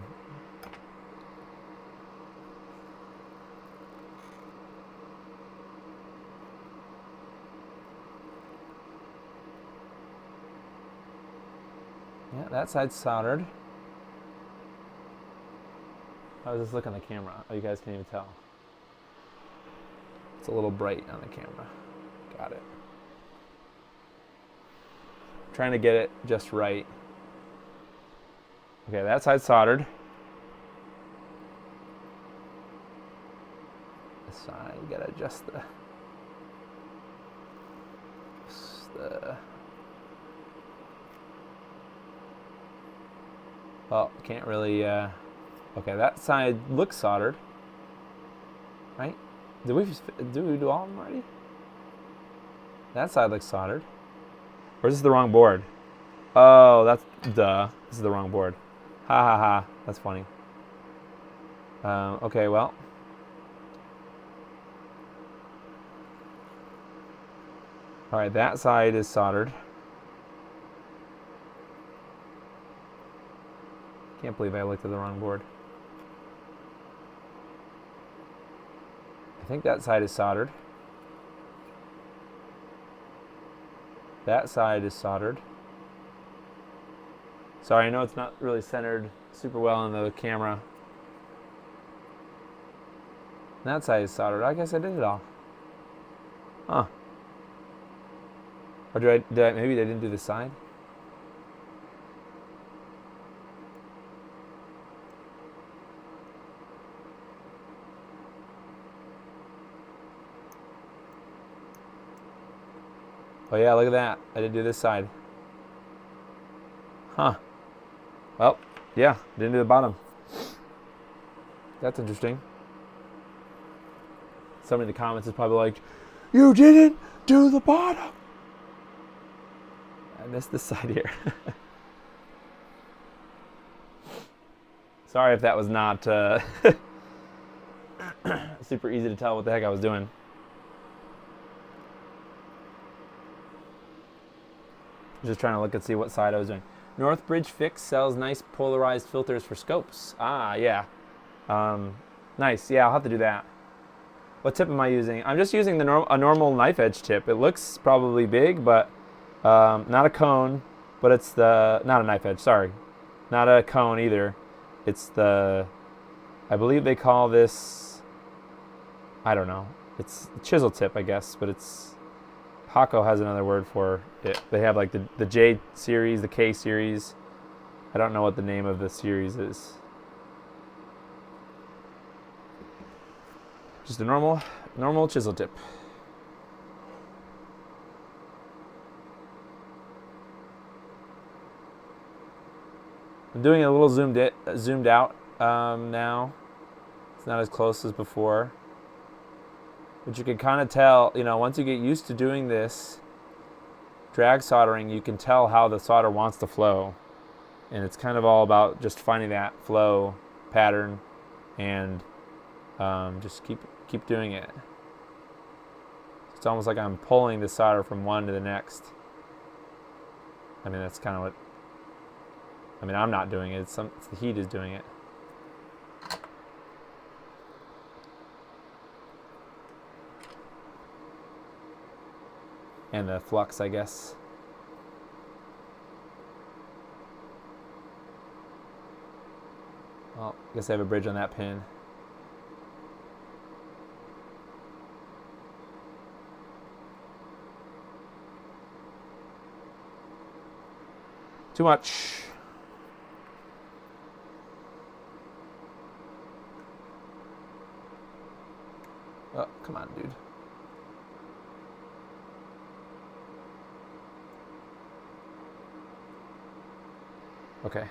Yeah, that side's soldered. I was just looking at the camera. Oh, you guys can't even tell. It's a little bright on the camera. Got it. Trying to get it just right. Okay, that side's soldered. This side, you gotta adjust the well, can't really, okay, that side looks soldered, right? Did we do all of them already? That side looks soldered. Or is this the wrong board? Oh, that's, duh, this is the wrong board. Ha ha ha, that's funny. Okay, well. All right, that side is soldered. Can't believe I looked at the wrong board. I think that side is soldered. That side is soldered. Sorry, I know it's not really centered super well in the camera. That side is soldered. I guess I did it all. Huh. Or did I maybe I didn't do the side? Oh yeah, look at that. I didn't do this side. Huh. Well, yeah, didn't do the bottom. That's interesting. Somebody in the comments is probably like, you didn't do the bottom. I missed this side here. Sorry if that was not super easy to tell what the heck I was doing. Just trying to look and see what side I was doing. Northbridge Fix sells nice polarized filters for scopes. Ah, yeah. Nice. Yeah, I'll have to do that. What tip am I using? I'm just using a normal knife edge tip. It looks probably big, but not a cone. But it's not a knife edge. Sorry, not a cone either. It's I believe they call this, I don't know. It's a chisel tip, I guess, but it's Hakko has another word for it. They have like the J series, the K series. I don't know what the name of the series is. Just a normal chisel tip. I'm doing it a little zoomed out now. It's not as close as before. But you can kind of tell, once you get used to doing this drag soldering, you can tell how the solder wants to flow. And it's kind of all about just finding that flow pattern and just keep doing it. It's almost like I'm pulling the solder from one to the next. I mean, that's kind of what, I'm not doing it. It's the heat is doing it. And the flux, I guess. Well, I guess I have a bridge on that pin. Too much. Oh, come on, dude. Okay.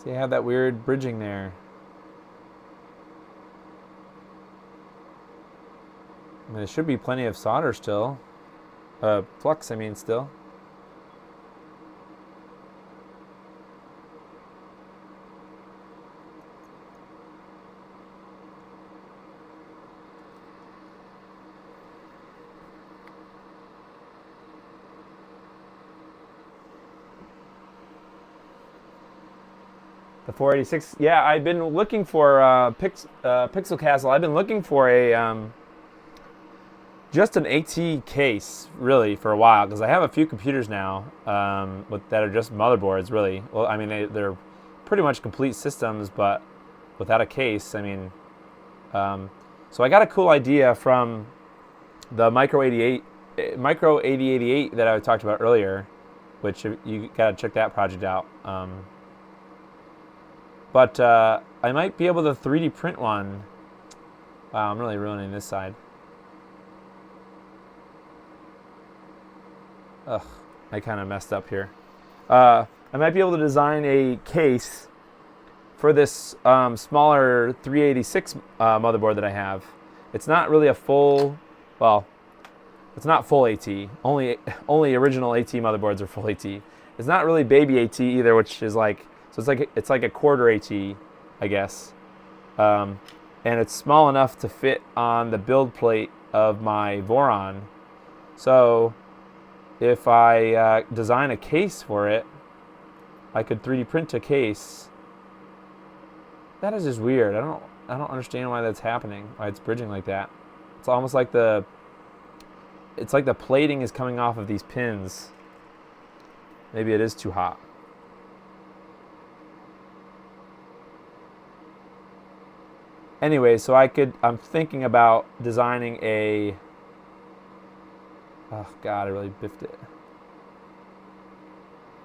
See, I have that weird bridging there. There should be plenty of solder still. Flux, still. The 486. Yeah, I've been looking for Pixel Castle. I've been looking for a just an AT case, really, for a while, because I have a few computers now that are just motherboards, really. Well, they're pretty much complete systems, but without a case. So I got a cool idea from the Micro 8088 that I talked about earlier, which you gotta check that project out. But I might be able to 3D print one. Wow, I'm really ruining this side. Ugh, I kind of messed up here. I might be able to design a case for this smaller 386 motherboard that I have. It's not really a full, it's not full AT. Only original AT motherboards are full AT. It's not really baby AT either, which is like, so it's like a quarter AT, I guess. And it's small enough to fit on the build plate of my Voron. So if I design a case for it, I could 3D print a case. That is just weird. I don't understand why that's happening. Why it's bridging like that. It's almost like the plating is coming off of these pins. Maybe it is too hot. Anyway, so I'm thinking about designing a, oh God, I really biffed it.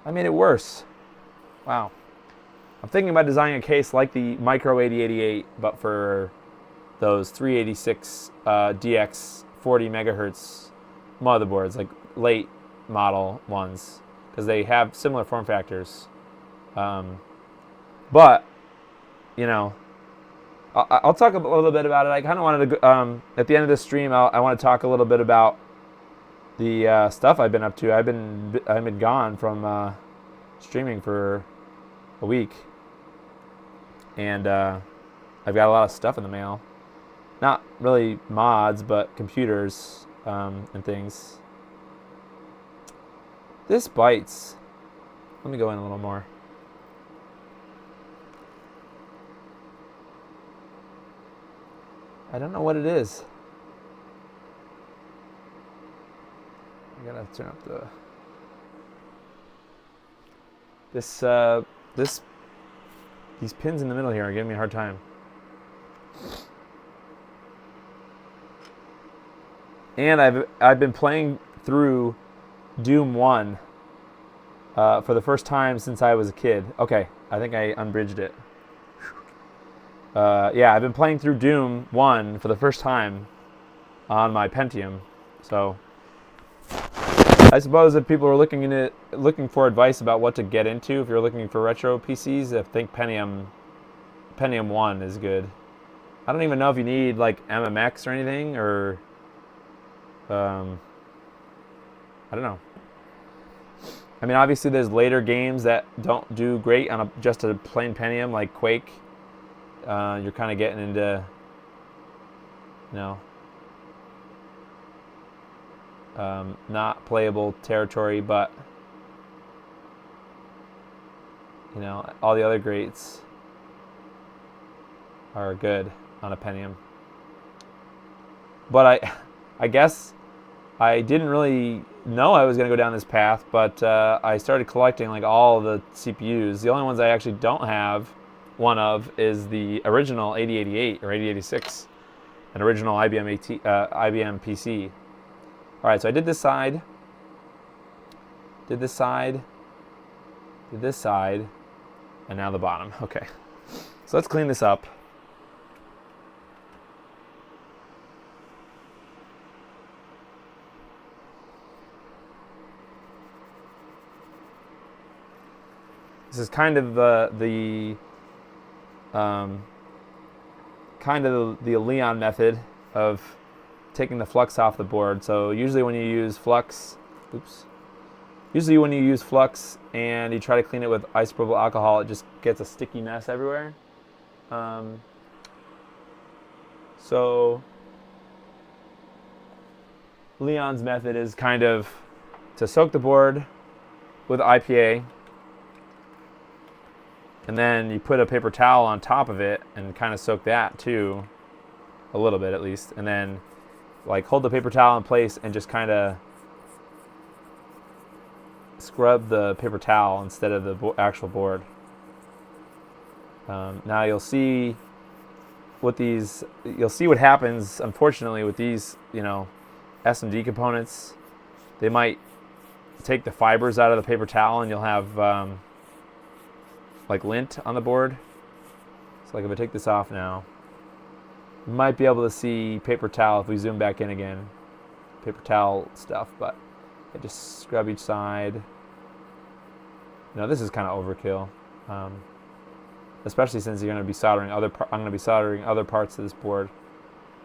I made it worse. Wow. I'm thinking about designing a case like the Micro 8088, but for those 386 DX 40 megahertz motherboards, like late model ones, because they have similar form factors. But, you know, I'll talk a little bit about it. I kind of wanted to, at the end of this stream, I want to talk a little bit about the stuff I've been up to. I've been gone from streaming for a week, and I've got a lot of stuff in the mail. Not really mods, but computers and things. This bites. Let me go in a little more. I don't know what it is. I gotta turn up the... These pins in the middle here are giving me a hard time. And I've been playing through Doom 1 for the first time since I was a kid. Okay, I think I unbridged it. Yeah, I've been playing through Doom 1 for the first time on my Pentium. So I suppose if people are looking for advice about what to get into, if you're looking for retro PCs, I think Pentium 1 is good. I don't even know if you need like MMX or anything, or I don't know. I mean, obviously there's later games that don't do great on just a plain Pentium, like Quake. You're kind of getting into, not playable territory, but all the other greats are good on a Pentium. But I guess I didn't really know I was going to go down this path, but I started collecting like all the CPUs. The only ones I actually don't have one of is the original 8088 or 8086, an original IBM PC. All right, so I did this side, did this side, and now the bottom. Okay, so let's clean this up. This is kind of the Leon method of taking the flux off the board. So usually when you use flux, and you try to clean it with isopropyl alcohol, it just gets a sticky mess everywhere. So Leon's method is kind of to soak the board with IPA, and then you put a paper towel on top of it and kind of soak that too, a little bit at least, and then like hold the paper towel in place and just kind of scrub the paper towel instead of the actual board. Now you'll see what happens, unfortunately, with these SMD components. They might take the fibers out of the paper towel and you'll have like lint on the board. So like if I take this off now, you might be able to see paper towel if we zoom back in again. Paper towel stuff, but I just scrub each side. This is kind of overkill, especially since you're going to be soldering I'm going to be soldering other parts of this board.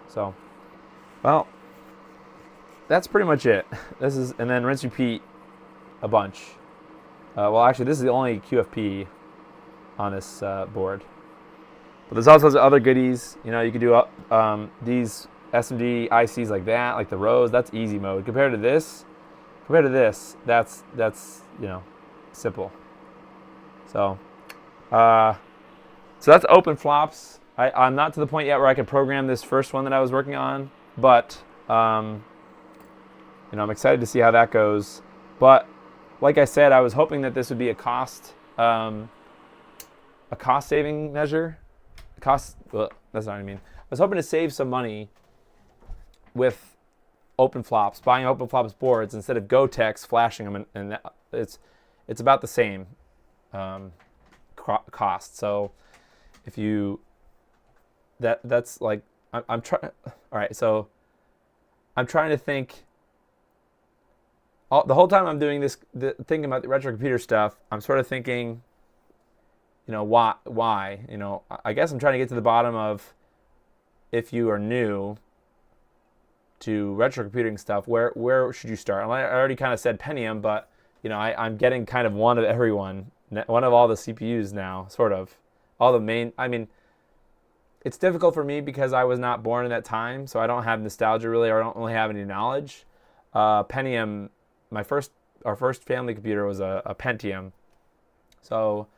So, well, that's pretty much it. And then rinse, repeat a bunch. Well, actually, this is the only QFP on this board. But there's also other goodies. You could do these SMD ICs like that, like the rows. That's easy mode. Compared to this, that's simple. So, so that's open flops. I'm not to the point yet where I can program this first one that I was working on, but I'm excited to see how that goes. But like I said, I was hoping that this would be a cost saving measure. Well, that's not what I mean. I was hoping to save some money with open flops, buying open flops boards instead of Gotex flashing them, and it's about the same cost. So if you that's like I'm trying. All right, so I'm trying to think. The whole time I'm doing this, thinking about the retro computer stuff, I'm sort of thinking, why? I guess I'm trying to get to the bottom of, if you are new to retro computing stuff, where should you start? I already kind of said Pentium, but I'm getting kind of one of everyone, one of all the CPUs now, sort of. All the main, I mean, it's difficult for me because I was not born in that time, so I don't have nostalgia really, or I don't really have any knowledge. Pentium, our first family computer was a Pentium, so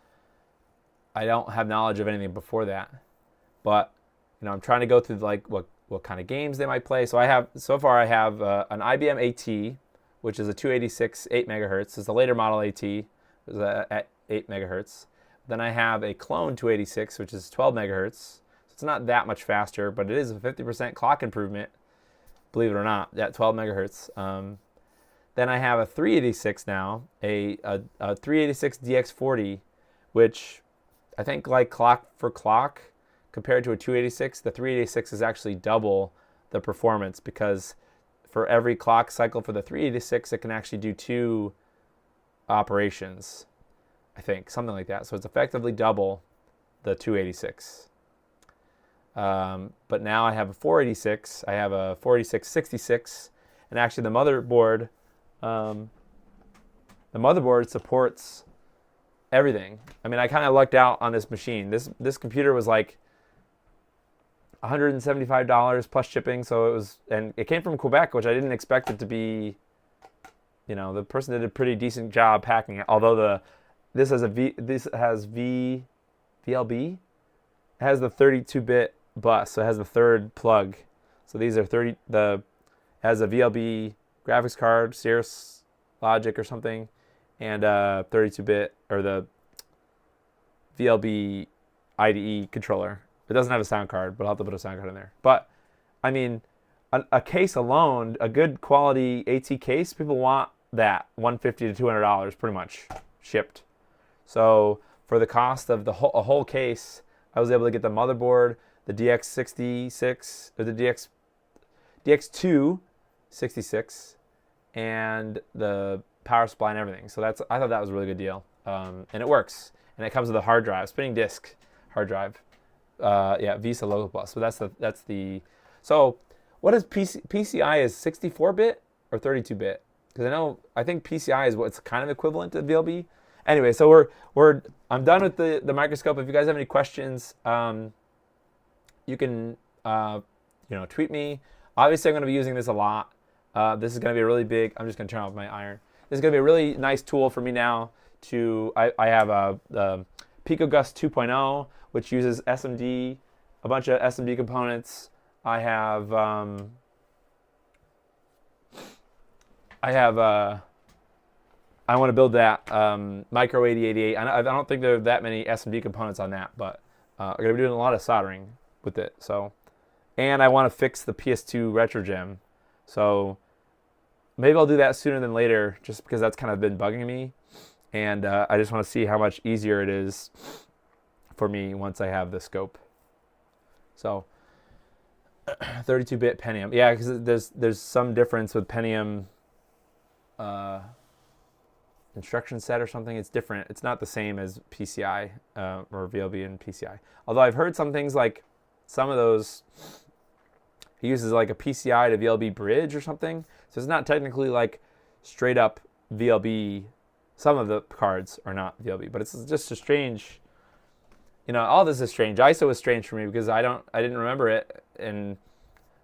I don't have knowledge of anything before that. But I'm trying to go through like what kind of games they might play. So I have an IBM AT, which is a 286 8 megahertz. It's the later model AT, at 8 megahertz. Then I have a clone 286, which is 12 megahertz. So it's not that much faster, but it is a 50% clock improvement, believe it or not, at 12 megahertz. Then I have a 386 now, a 386 DX40, which I think like clock for clock, compared to a 286, the 386 is actually double the performance, because for every clock cycle for the 386, it can actually do 2 operations, I think, something like that. So it's effectively double the 286. But now I have a 486, I have a 486-66, and actually the motherboard supports everything. I mean, I kind of lucked out on this machine. This computer was like $175 plus shipping, and it came from Quebec, which I didn't expect it to be. The person did a pretty decent job packing it. Although this has VLB. It has the 32-bit bus, so it has the third plug. So these are has a VLB graphics card, Cirrus Logic or something, and 32-bit, or the VLB IDE controller. It doesn't have a sound card, but I'll have to put a sound card in there. But I mean, a case alone, a good quality AT case, people want that $150 to $200 pretty much shipped. So for the cost of a whole case, I was able to get the motherboard, the DX66, or the DX2 66, and the power supply and everything. So I thought that was a really good deal, and it works. And it comes with a hard drive, spinning disk hard drive. Visa Local Plus. So that's the. So what is PCI is 64-bit or 32-bit? Because I think PCI is what's kind of equivalent to VLB. Anyway, so I'm done with the microscope. If you guys have any questions, you can tweet me. Obviously, I'm going to be using this a lot. This is going to be a really big. I'm just going to turn off my iron. This is going to be a really nice tool for me now. I have a PicoGust 2.0, which uses SMD, a bunch of SMD components. I want to build that Micro 8088. I don't think there are that many SMD components on that, but I'm going to be doing a lot of soldering with it. So, and I want to fix the PS2 RetroGem. So maybe I'll do that sooner than later, just because that's kind of been bugging me. And I just want to see how much easier it is for me once I have the scope. So 32-bit Pentium. Yeah, because there's some difference with Pentium instruction set or something. It's different. It's not the same as PCI or VLB and PCI. Although I've heard some things like some of those, he uses like a PCI to VLB bridge or something. So it's not technically like straight up VLB. Some of the cards are not VLB, but it's just a strange, all this is strange. ISO is strange for me because I didn't remember it. And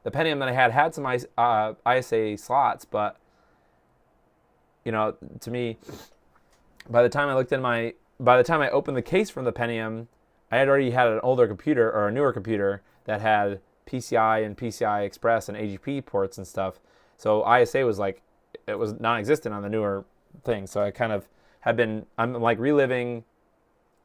the Pentium that I had some ISA slots, but to me, by the time I looked in my by the time I opened the case from the Pentium, I had already had an older computer or a newer computer that had PCI and PCI Express and AGP ports and stuff. So ISA was like, it was non-existent on the newer thing. So I kind of I'm like reliving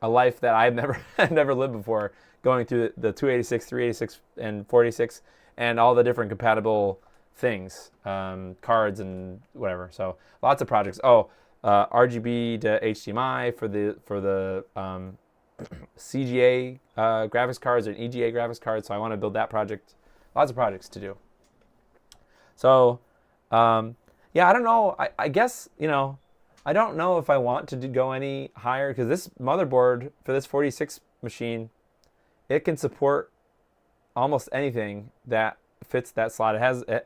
a life that I've never never lived before, going through the 286, 386, and 486, and all the different compatible things, cards and whatever. So lots of projects. RGB to HDMI for the CGA graphics cards and EGA graphics cards. So I want to build that project. Lots of projects to do. So yeah, I don't know. I guess, I don't know if I want to go any higher, because this motherboard for this 46 machine, it can support almost anything that fits that slot.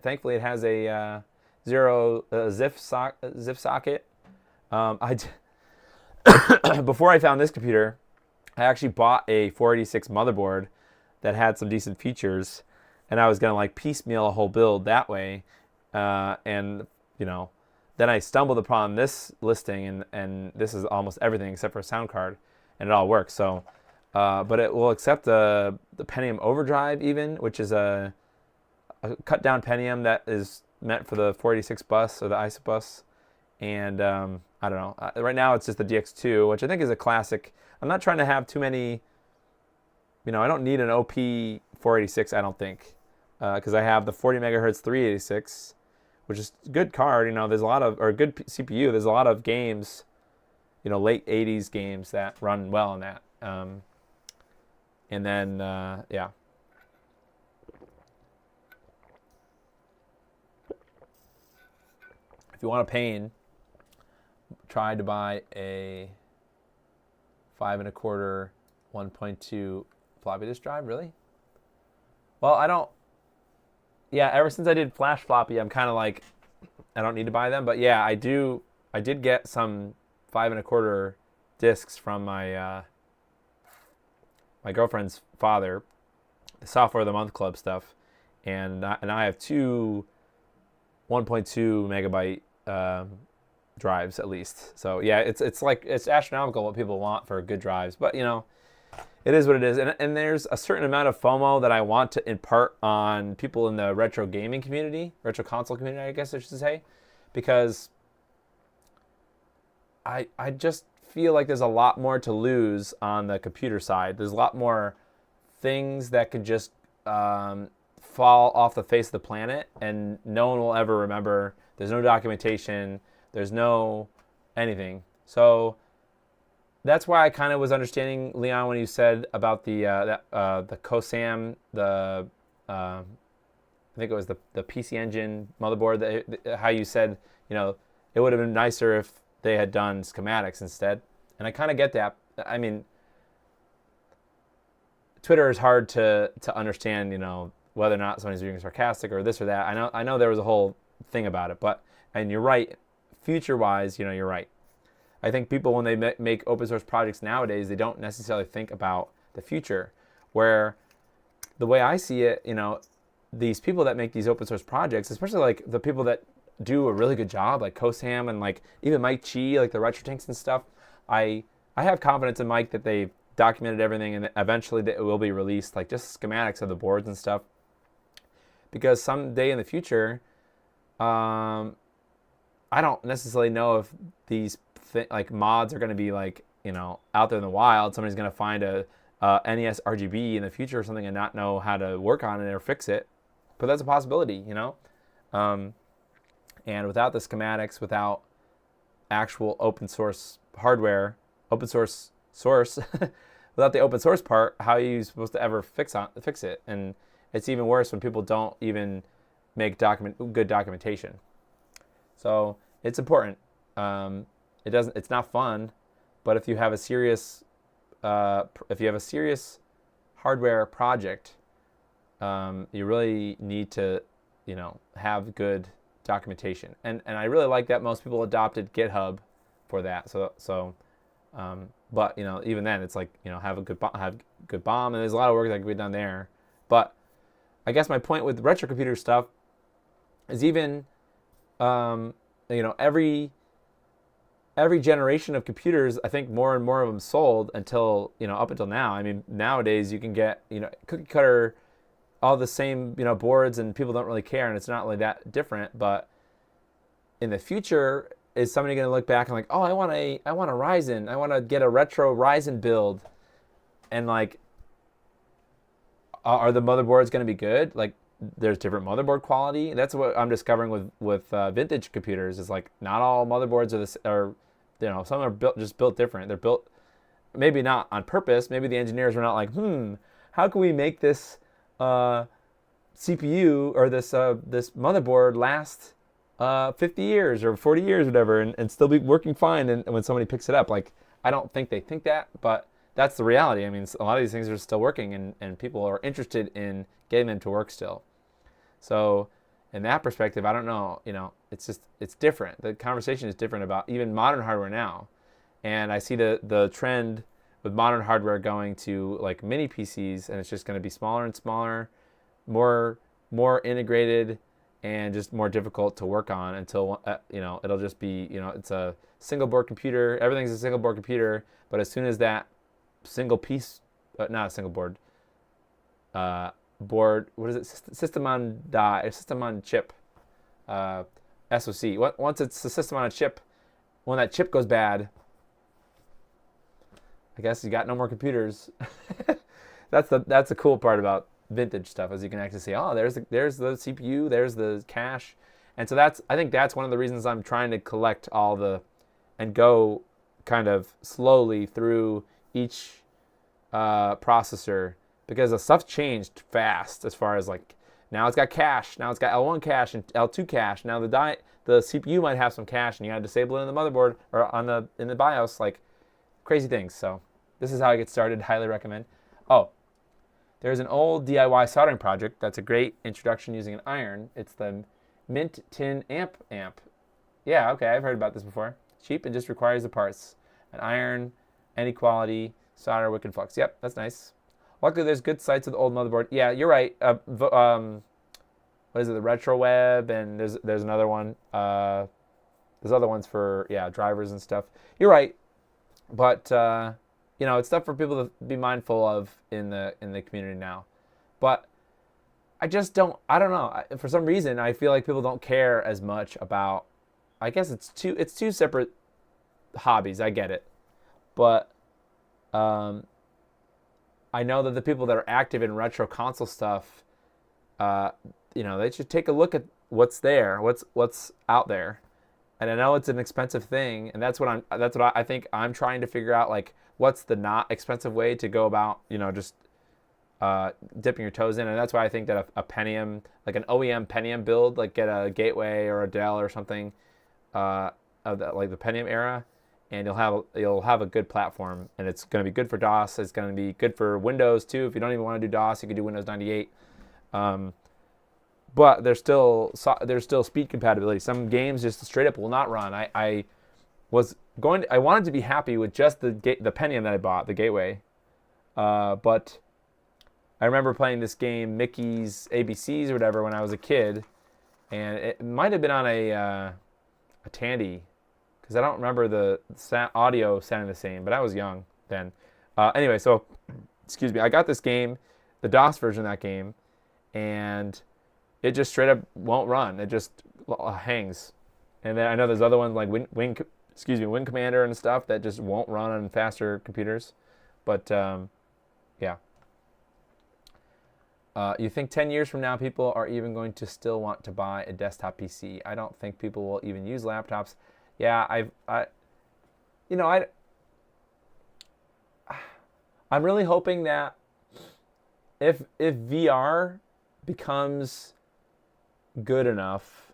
Thankfully it has a zero ZIF socket. Before I found this computer, I actually bought a 486 motherboard that had some decent features, and I was gonna like piecemeal a whole build that way, and then I stumbled upon this listing, and this is almost everything except for a sound card, and it all works. So, but it will accept the Pentium Overdrive even, which is a cut down Pentium that is meant for the 486 bus or the ISA bus, and I don't know. Right now it's just the DX2, which I think is a classic. I'm not trying to have too many. I don't need an OP 486. I don't think, because I have the 40 megahertz 386. Which is a good card, there's a lot of, or a good CPU. There's a lot of games, late 80s games that run well on that. And then, yeah. If you want a pain, try to buy a 5 1/4 1.2 floppy disk drive. Really? Well, I don't. Yeah, ever since I did flash floppy, I'm kind of like, I don't need to buy them. But yeah, I did get some 5 1/4 discs from my my girlfriend's father, the Software of the Month Club stuff, and I have two 1.2 megabyte drives at least. So yeah, it's astronomical what people want for good drives, but it is what it is. And there's a certain amount of FOMO that I want to impart on people in the retro gaming community, retro console community, I guess I should say, because I just feel like there's a lot more to lose on the computer side. There's a lot more things that could just fall off the face of the planet and no one will ever remember. There's no documentation. There's no anything. So that's why I kind of was understanding, Leon, when you said about the COSAM, I think it was the PC Engine motherboard, how you said, it would have been nicer if they had done schematics instead. And I kind of get that. I mean, Twitter is hard to understand, whether or not somebody's being sarcastic or this or that. I know there was a whole thing about it, and you're right. Future-wise, you're right. I think people, when they make open source projects nowadays, they don't necessarily think about the future. Where the way I see it, these people that make these open source projects, especially like the people that do a really good job, like Kosam and like even Mike Chi, like the RetroTinks and stuff, I have confidence in Mike that they've documented everything and eventually it will be released, like just schematics of the boards and stuff. Because someday in the future, I don't necessarily know if these like mods are going to be like out there in the wild. Somebody's going to find a NES RGB in the future or something and not know how to work on it or fix it, but that's a possibility, and without the schematics, without actual open source hardware, open source without the open source part, how are you supposed to ever fix it? And it's even worse when people don't even make good documentation. So it's important. It's not fun, but if you have a serious hardware project, you really need to have good documentation. And I really like that most people adopted GitHub for that. But even then it's like have good BOM, and there's a lot of work that can be done there. But I guess my point with retro computer stuff is even every every generation of computers, I think more and more of them sold until, up until now. I mean, nowadays you can get, cookie cutter, all the same, boards, and people don't really care, and it's not really that different. But in the future, is somebody going to look back and like, oh, I want a Ryzen, I want to get a retro Ryzen build, and like, are the motherboards going to be good? Like, there's different motherboard quality. That's what I'm discovering with vintage computers. Is like not all motherboards are this, or some are built different. They're built maybe not on purpose. Maybe the engineers were not like, how can we make this CPU or this motherboard last 50 years or 40 years, or whatever, and still be working fine. And when somebody picks it up, like, I don't think they think that, but that's the reality. I mean, a lot of these things are still working, and people are interested in getting them to work still. So in that perspective, I don't know, it's different. The conversation is different about even modern hardware now. And I see the trend with modern hardware going to like mini PCs, and it's just going to be smaller and smaller, more integrated, and just more difficult to work on until, it'll just be, it's a single board computer. Everything's a single board computer. But as soon as that single piece, not a single board, what is it? System on die, or system on chip, SoC. Once it's a system on a chip, when that chip goes bad, I guess you got no more computers. That's the cool part about vintage stuff, is you can actually say, oh, there's the CPU, there's the cache, and so I think that's one of the reasons I'm trying to collect and go kind of slowly through each processor, because the stuff changed fast as far as like, now it's got cache, now it's got L1 cache and L2 cache. Now the CPU might have some cache, and you got to disable it in the motherboard or in the BIOS, like crazy things. So this is how I get started. Highly recommend. Oh, there's an old DIY soldering project that's a great introduction using an iron. It's the Mint Tin Amp. Yeah, okay, I've heard about this before. Cheap and just requires the parts. An iron, any quality, solder, wick, and flux. Yep, that's nice. Luckily, there's good sites with the old motherboard. Yeah, you're right. What is it? The Retro Web, and there's another one. There's other ones for drivers and stuff. You're right, but it's stuff for people to be mindful of in the community now. But I just don't. I don't know. For some reason, I feel like people don't care as much about. I guess it's two separate hobbies. I get it, but I know that the people that are active in retro console stuff, they should take a look at what's there, what's out there. And I know it's an expensive thing, and that's what I think I'm trying to figure out, like, what's the not expensive way to go about, just dipping your toes in. And that's why I think that a Pentium, like an OEM Pentium build, like get a Gateway or a Dell or something of like the Pentium era, and you'll have a good platform, and it's going to be good for DOS. It's going to be good for Windows too. If you don't even want to do DOS, you can do Windows 98. But there's still speed compatibility. Some games just straight up will not run. I wanted to be happy with just the Pentium that I bought, the Gateway, but I remember playing this game, Mickey's ABCs or whatever, when I was a kid, and it might have been on a Tandy, because I don't remember the audio sounding the same, but I was young then. Anyway, so, excuse me, I got this game, the DOS version of that game, and it just straight up won't run. It just hangs. And then I know there's other ones like Wing Commander and stuff that just won't run on faster computers. But, yeah. You think 10 years from now people are even going to still want to buy a desktop PC? I don't think people will even use laptops. Yeah, I'm really hoping that if VR becomes good enough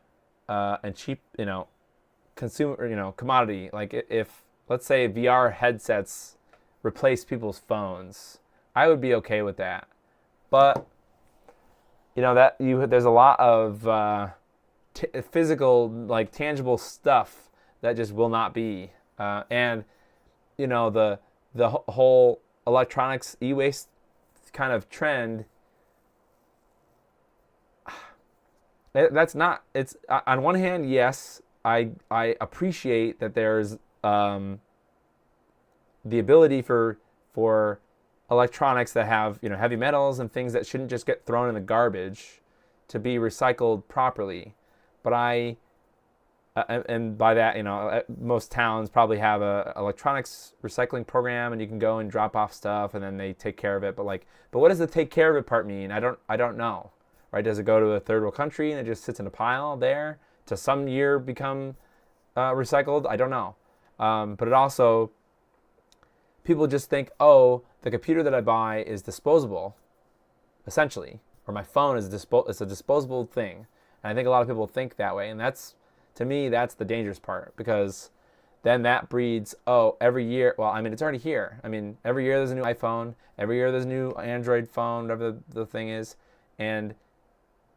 and cheap, consumer, commodity, like if let's say VR headsets replace people's phones, I would be okay with that. But there's a lot of physical, like tangible stuff that just will not be, and the whole electronics e-waste kind of trend. That's not. It's on one hand, yes, I appreciate that there's the ability for electronics that have heavy metals and things that shouldn't just get thrown in the garbage to be recycled properly. But and by that, most towns probably have a electronics recycling program, and you can go and drop off stuff, and then they take care of it. But what does the take care of it part mean? I don't know, right? Does it go to a third world country and it just sits in a pile there to some year become recycled? I don't know. But it also, people just think, oh, the computer that I buy is disposable, essentially, or my phone is it's a disposable thing. And I think a lot of people think that way, and to me, that's the dangerous part, because then that breeds, every year, it's already here. Every year there's a new iPhone, every year there's a new Android phone, whatever the thing is, and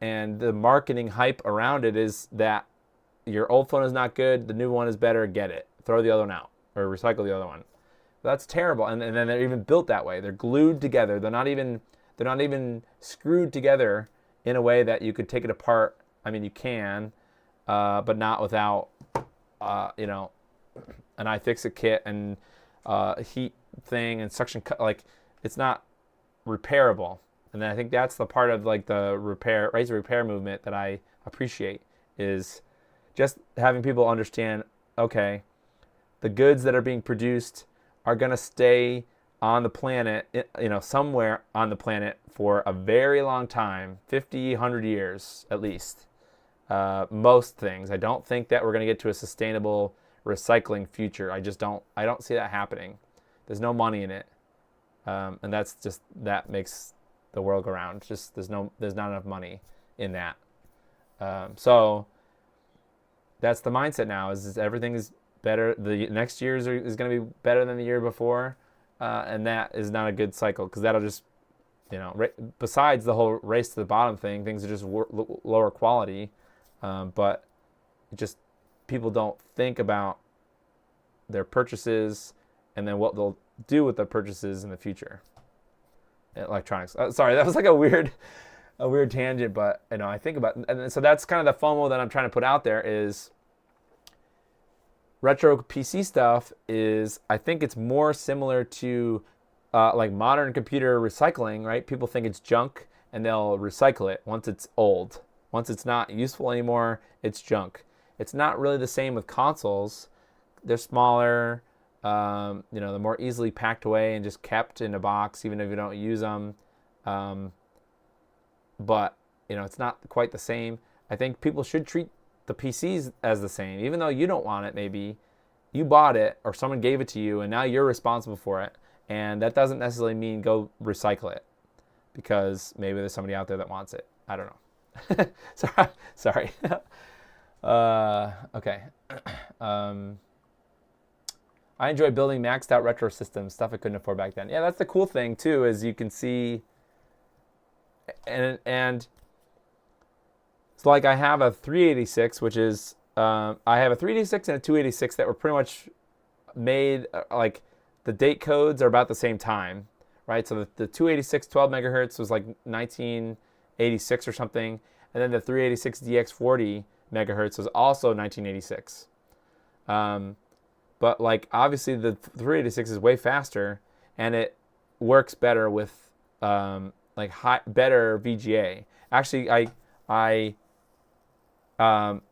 the marketing hype around it is that your old phone is not good, the new one is better, get it. Throw the other one out, or recycle the other one. That's terrible, and then they're even built that way. They're glued together. They're not even screwed together in a way that you could take it apart. You can, but not without, an iFixit kit and heat thing and suction cut. It's not repairable. And then I think that's the part of the raise the repair movement that I appreciate, is just having people understand, okay, the goods that are being produced are going to stay on the planet, somewhere on the planet for a very long time, 50, 100 years at least. Most things. I don't think that we're going to get to a sustainable recycling future. I don't see that happening. There's no money in it. And that makes the world go round. Just there's not enough money in that. So that's the mindset now, is everything is better. The next year is going to be better than the year before. And that is not a good cycle, because that'll just, besides the whole race to the bottom thing, things are just lower quality. But just people don't think about their purchases and then what they'll do with the purchases in the future. Electronics. Sorry, that was a weird tangent, but I think about it. And so that's kind of the FOMO that I'm trying to put out there, is retro PC stuff is, I think it's more similar to modern computer recycling, right? People think it's junk and they'll recycle it once it's old. Once it's not useful anymore, it's junk. It's not really the same with consoles. They're smaller, they're more easily packed away and just kept in a box, even if you don't use them. But, it's not quite the same. I think people should treat the PCs as the same, even though you don't want it. Maybe you bought it or someone gave it to you and now you're responsible for it. And that doesn't necessarily mean go recycle it, because maybe there's somebody out there that wants it. I don't know. Sorry. Okay. I enjoy building maxed out retro systems, stuff I couldn't afford back then. Yeah, that's the cool thing too, is you can see, and it's I have a 386, which is, I have a 386 and a 286 that were pretty much made, the date codes are about the same time, right? So the 286 12 megahertz was 1986 or something, and then the 386 DX40 megahertz was also 1986. But obviously the 386 is way faster, and it works better with better VGA. Actually, I kind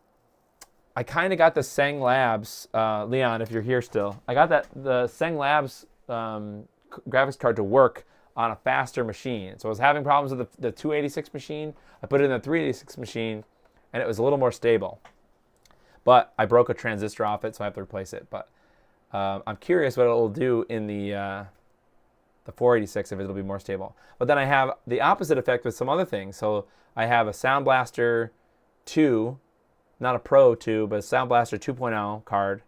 of got the Sang Labs, Leon, if you're here still, I got the Sang Labs graphics card to work on a faster machine. So I was having problems with the 286 machine. I put it in the 386 machine, and it was a little more stable. But I broke a transistor off it, so I have to replace it. But I'm curious what it will do in the 486, if it'll be more stable. But then I have the opposite effect with some other things. So I have a Sound Blaster 2, not a Pro 2, but a Sound Blaster 2.0 card.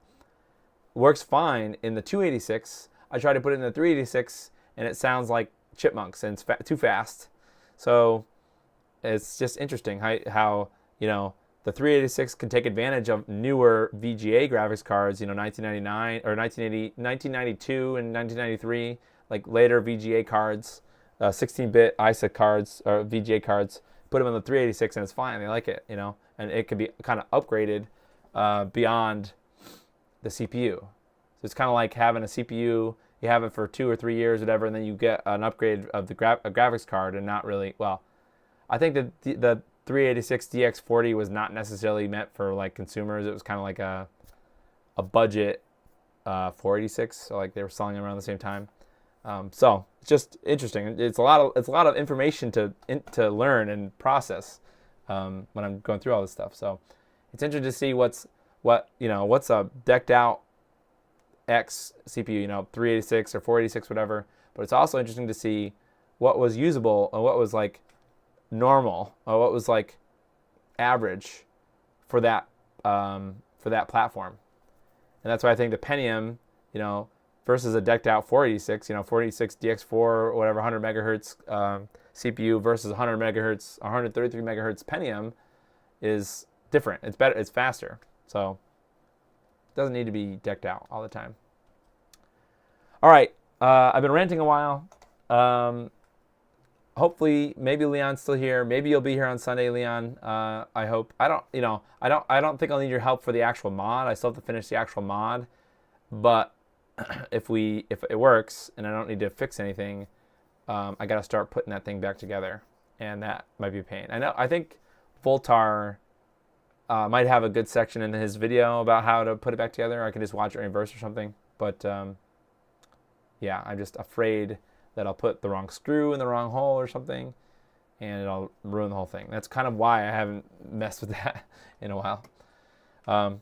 Works fine in the 286. I tried to put it in the 386, and it sounds like chipmunks, and it's too fast. So it's just interesting how the 386 can take advantage of newer VGA graphics cards, 1999 or 1992 and 1993, later VGA cards, 16-bit ISA cards or VGA cards. Put them on the 386 and it's fine. They like it, and it can be kind of upgraded beyond the CPU. So it's kind of like having a CPU. You have it for 2 or 3 years, whatever, and then you get an upgrade of the graphics card, and not really. Well, I think that the 386 DX40 was not necessarily meant for like consumers. It was kind of like a budget 486, so like they were selling them around the same time. So it's just interesting. It's a lot of information to learn and process when I'm going through all this stuff. So it's interesting to see what's a decked out X CPU, 386 or 486, whatever. But it's also interesting to see what was usable and what was like normal or what was like average for that platform. And that's why I think the Pentium, versus a decked out 486, 486 DX4 or whatever 100 megahertz CPU versus 100 megahertz, 133 megahertz Pentium is different. It's better. It's faster. So it doesn't need to be decked out all the time. All right. I've been ranting a while. Hopefully, maybe Leon's still here. Maybe you'll be here on Sunday, Leon. I hope. I don't think I'll need your help for the actual mod. I still have to finish the actual mod. But if it works and I don't need to fix anything, I got to start putting that thing back together, and that might be a pain. I think Voltar might have a good section in his video about how to put it back together. I can just watch it in reverse or something. But yeah, I'm just afraid that I'll put the wrong screw in the wrong hole or something, and it'll ruin the whole thing. That's kind of why I haven't messed with that in a while. All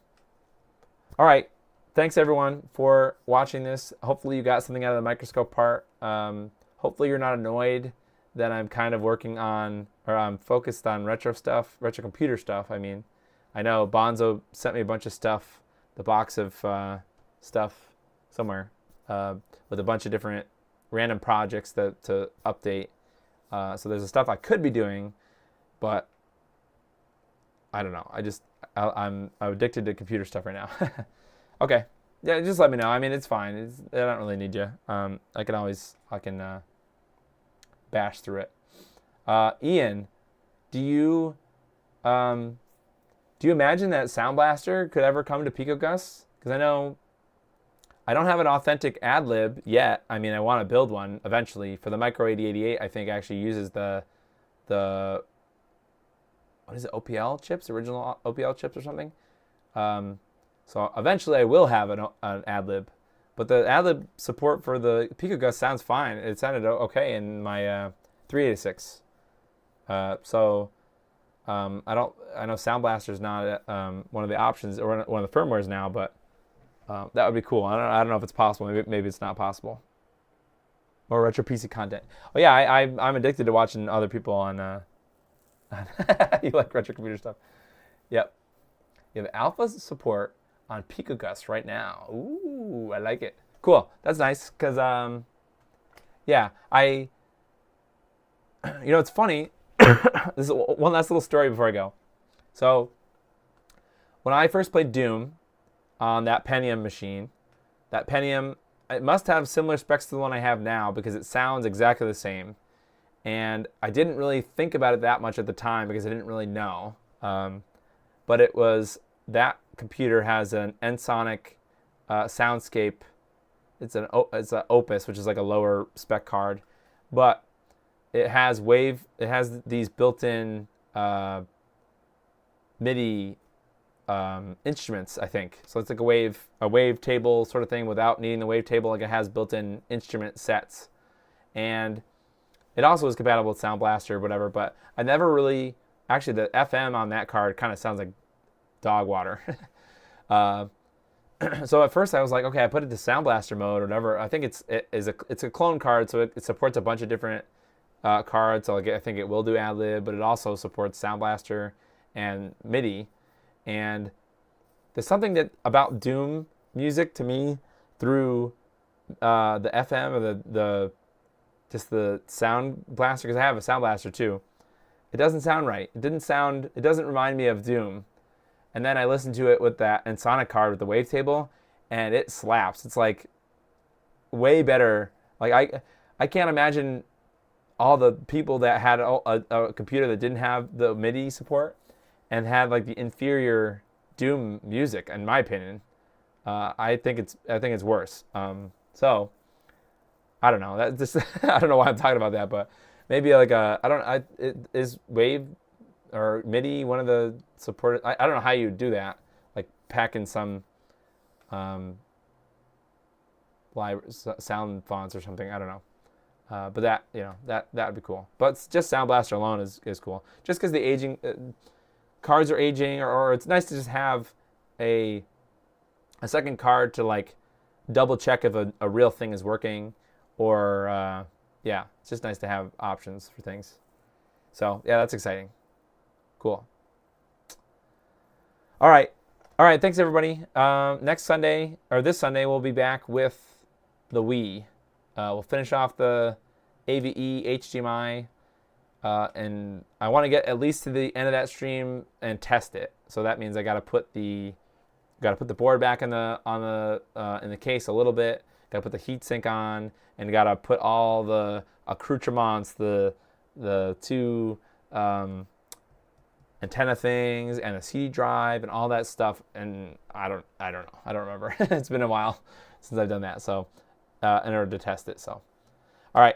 right. Thanks, everyone, for watching this. Hopefully you got something out of the microscope part. Hopefully you're not annoyed that I'm kind of working on, or I'm focused on retro computer stuff. I mean, I know Bonzo sent me a bunch of stuff, the box of stuff somewhere, with a bunch of different random projects to update. So there's the stuff I could be doing, but I don't know. I'm addicted to computer stuff right now. Okay. Yeah, just let me know. I mean, it's fine. I don't really need you. I can bash through it. Ian, do you imagine that Sound Blaster could ever come to PicoGus? Because I know I don't have an authentic ad-lib yet. I mean, I want to build one eventually. For the Micro 8088, I think actually uses the what is it, OPL chips, original OPL chips or something. So eventually I will have an ad-lib. But the ad-lib support for the PicoGus sounds fine. It sounded okay in my 386. So I know Sound Blaster is not one of the options or one of the firmwares now, but that would be cool. I don't know if it's possible. Maybe it's not possible. More retro PC content. Oh yeah, I'm addicted to watching other people on. You like retro computer stuff? Yep. You have alpha support on PicoGus right now. Ooh, I like it. Cool. That's nice because yeah, it's funny. This is one last little story before I go. So when I first played Doom on that Pentium machine, that Pentium, it must have similar specs to the one I have now because it sounds exactly the same. And I didn't really think about it that much at the time because I didn't really know. But it was, that computer has an Ensoniq Soundscape. It's an Opus, which is like a lower spec card, but it has these built-in MIDI instruments, I think. So it's like a wave table sort of thing without needing the wave table. Like it has built-in instrument sets, and it also is compatible with Sound Blaster or whatever. But I never really, actually, the FM on that card kind of sounds like dog water. So at first I was like, okay, I put it to Sound Blaster mode or whatever. I think it's a clone card, so it supports a bunch of different cards. So I think it will do ad-lib, but it also supports Sound Blaster and MIDI. And there's something about Doom music to me through the FM or the Sound Blaster, because I have a Sound Blaster too. It doesn't sound right. It doesn't remind me of Doom. And then I listened to it with that Ensoniq card with the wavetable, and it slaps. It's like way better. Like I can't imagine all the people that had a computer that didn't have the MIDI support and had like the inferior Doom music, in my opinion. I think it's worse. So I don't know. That just I don't know why I'm talking about that, but maybe like is Wave or MIDI one of the supported? I don't know how you do that. Like pack in some live sound fonts or something. I don't know. But that that would be cool. But just Sound Blaster alone is cool. Just because the aging cards are aging, or it's nice to just have a second card to like double check if a real thing is working, or yeah, it's just nice to have options for things. So yeah, that's exciting. Cool. All right. Thanks everybody. Next Sunday or this Sunday we'll be back with the Wii. We'll finish off the AVE HDMI, and I want to get at least to the end of that stream and test it. So that means I got to put the board back in the case a little bit. Got to put the heatsink on, and got to put all the accoutrements, the two antenna things, and a CD drive, and all that stuff. And I don't know. I don't remember. It's been a while since I've done that. So in order to test it. So all right.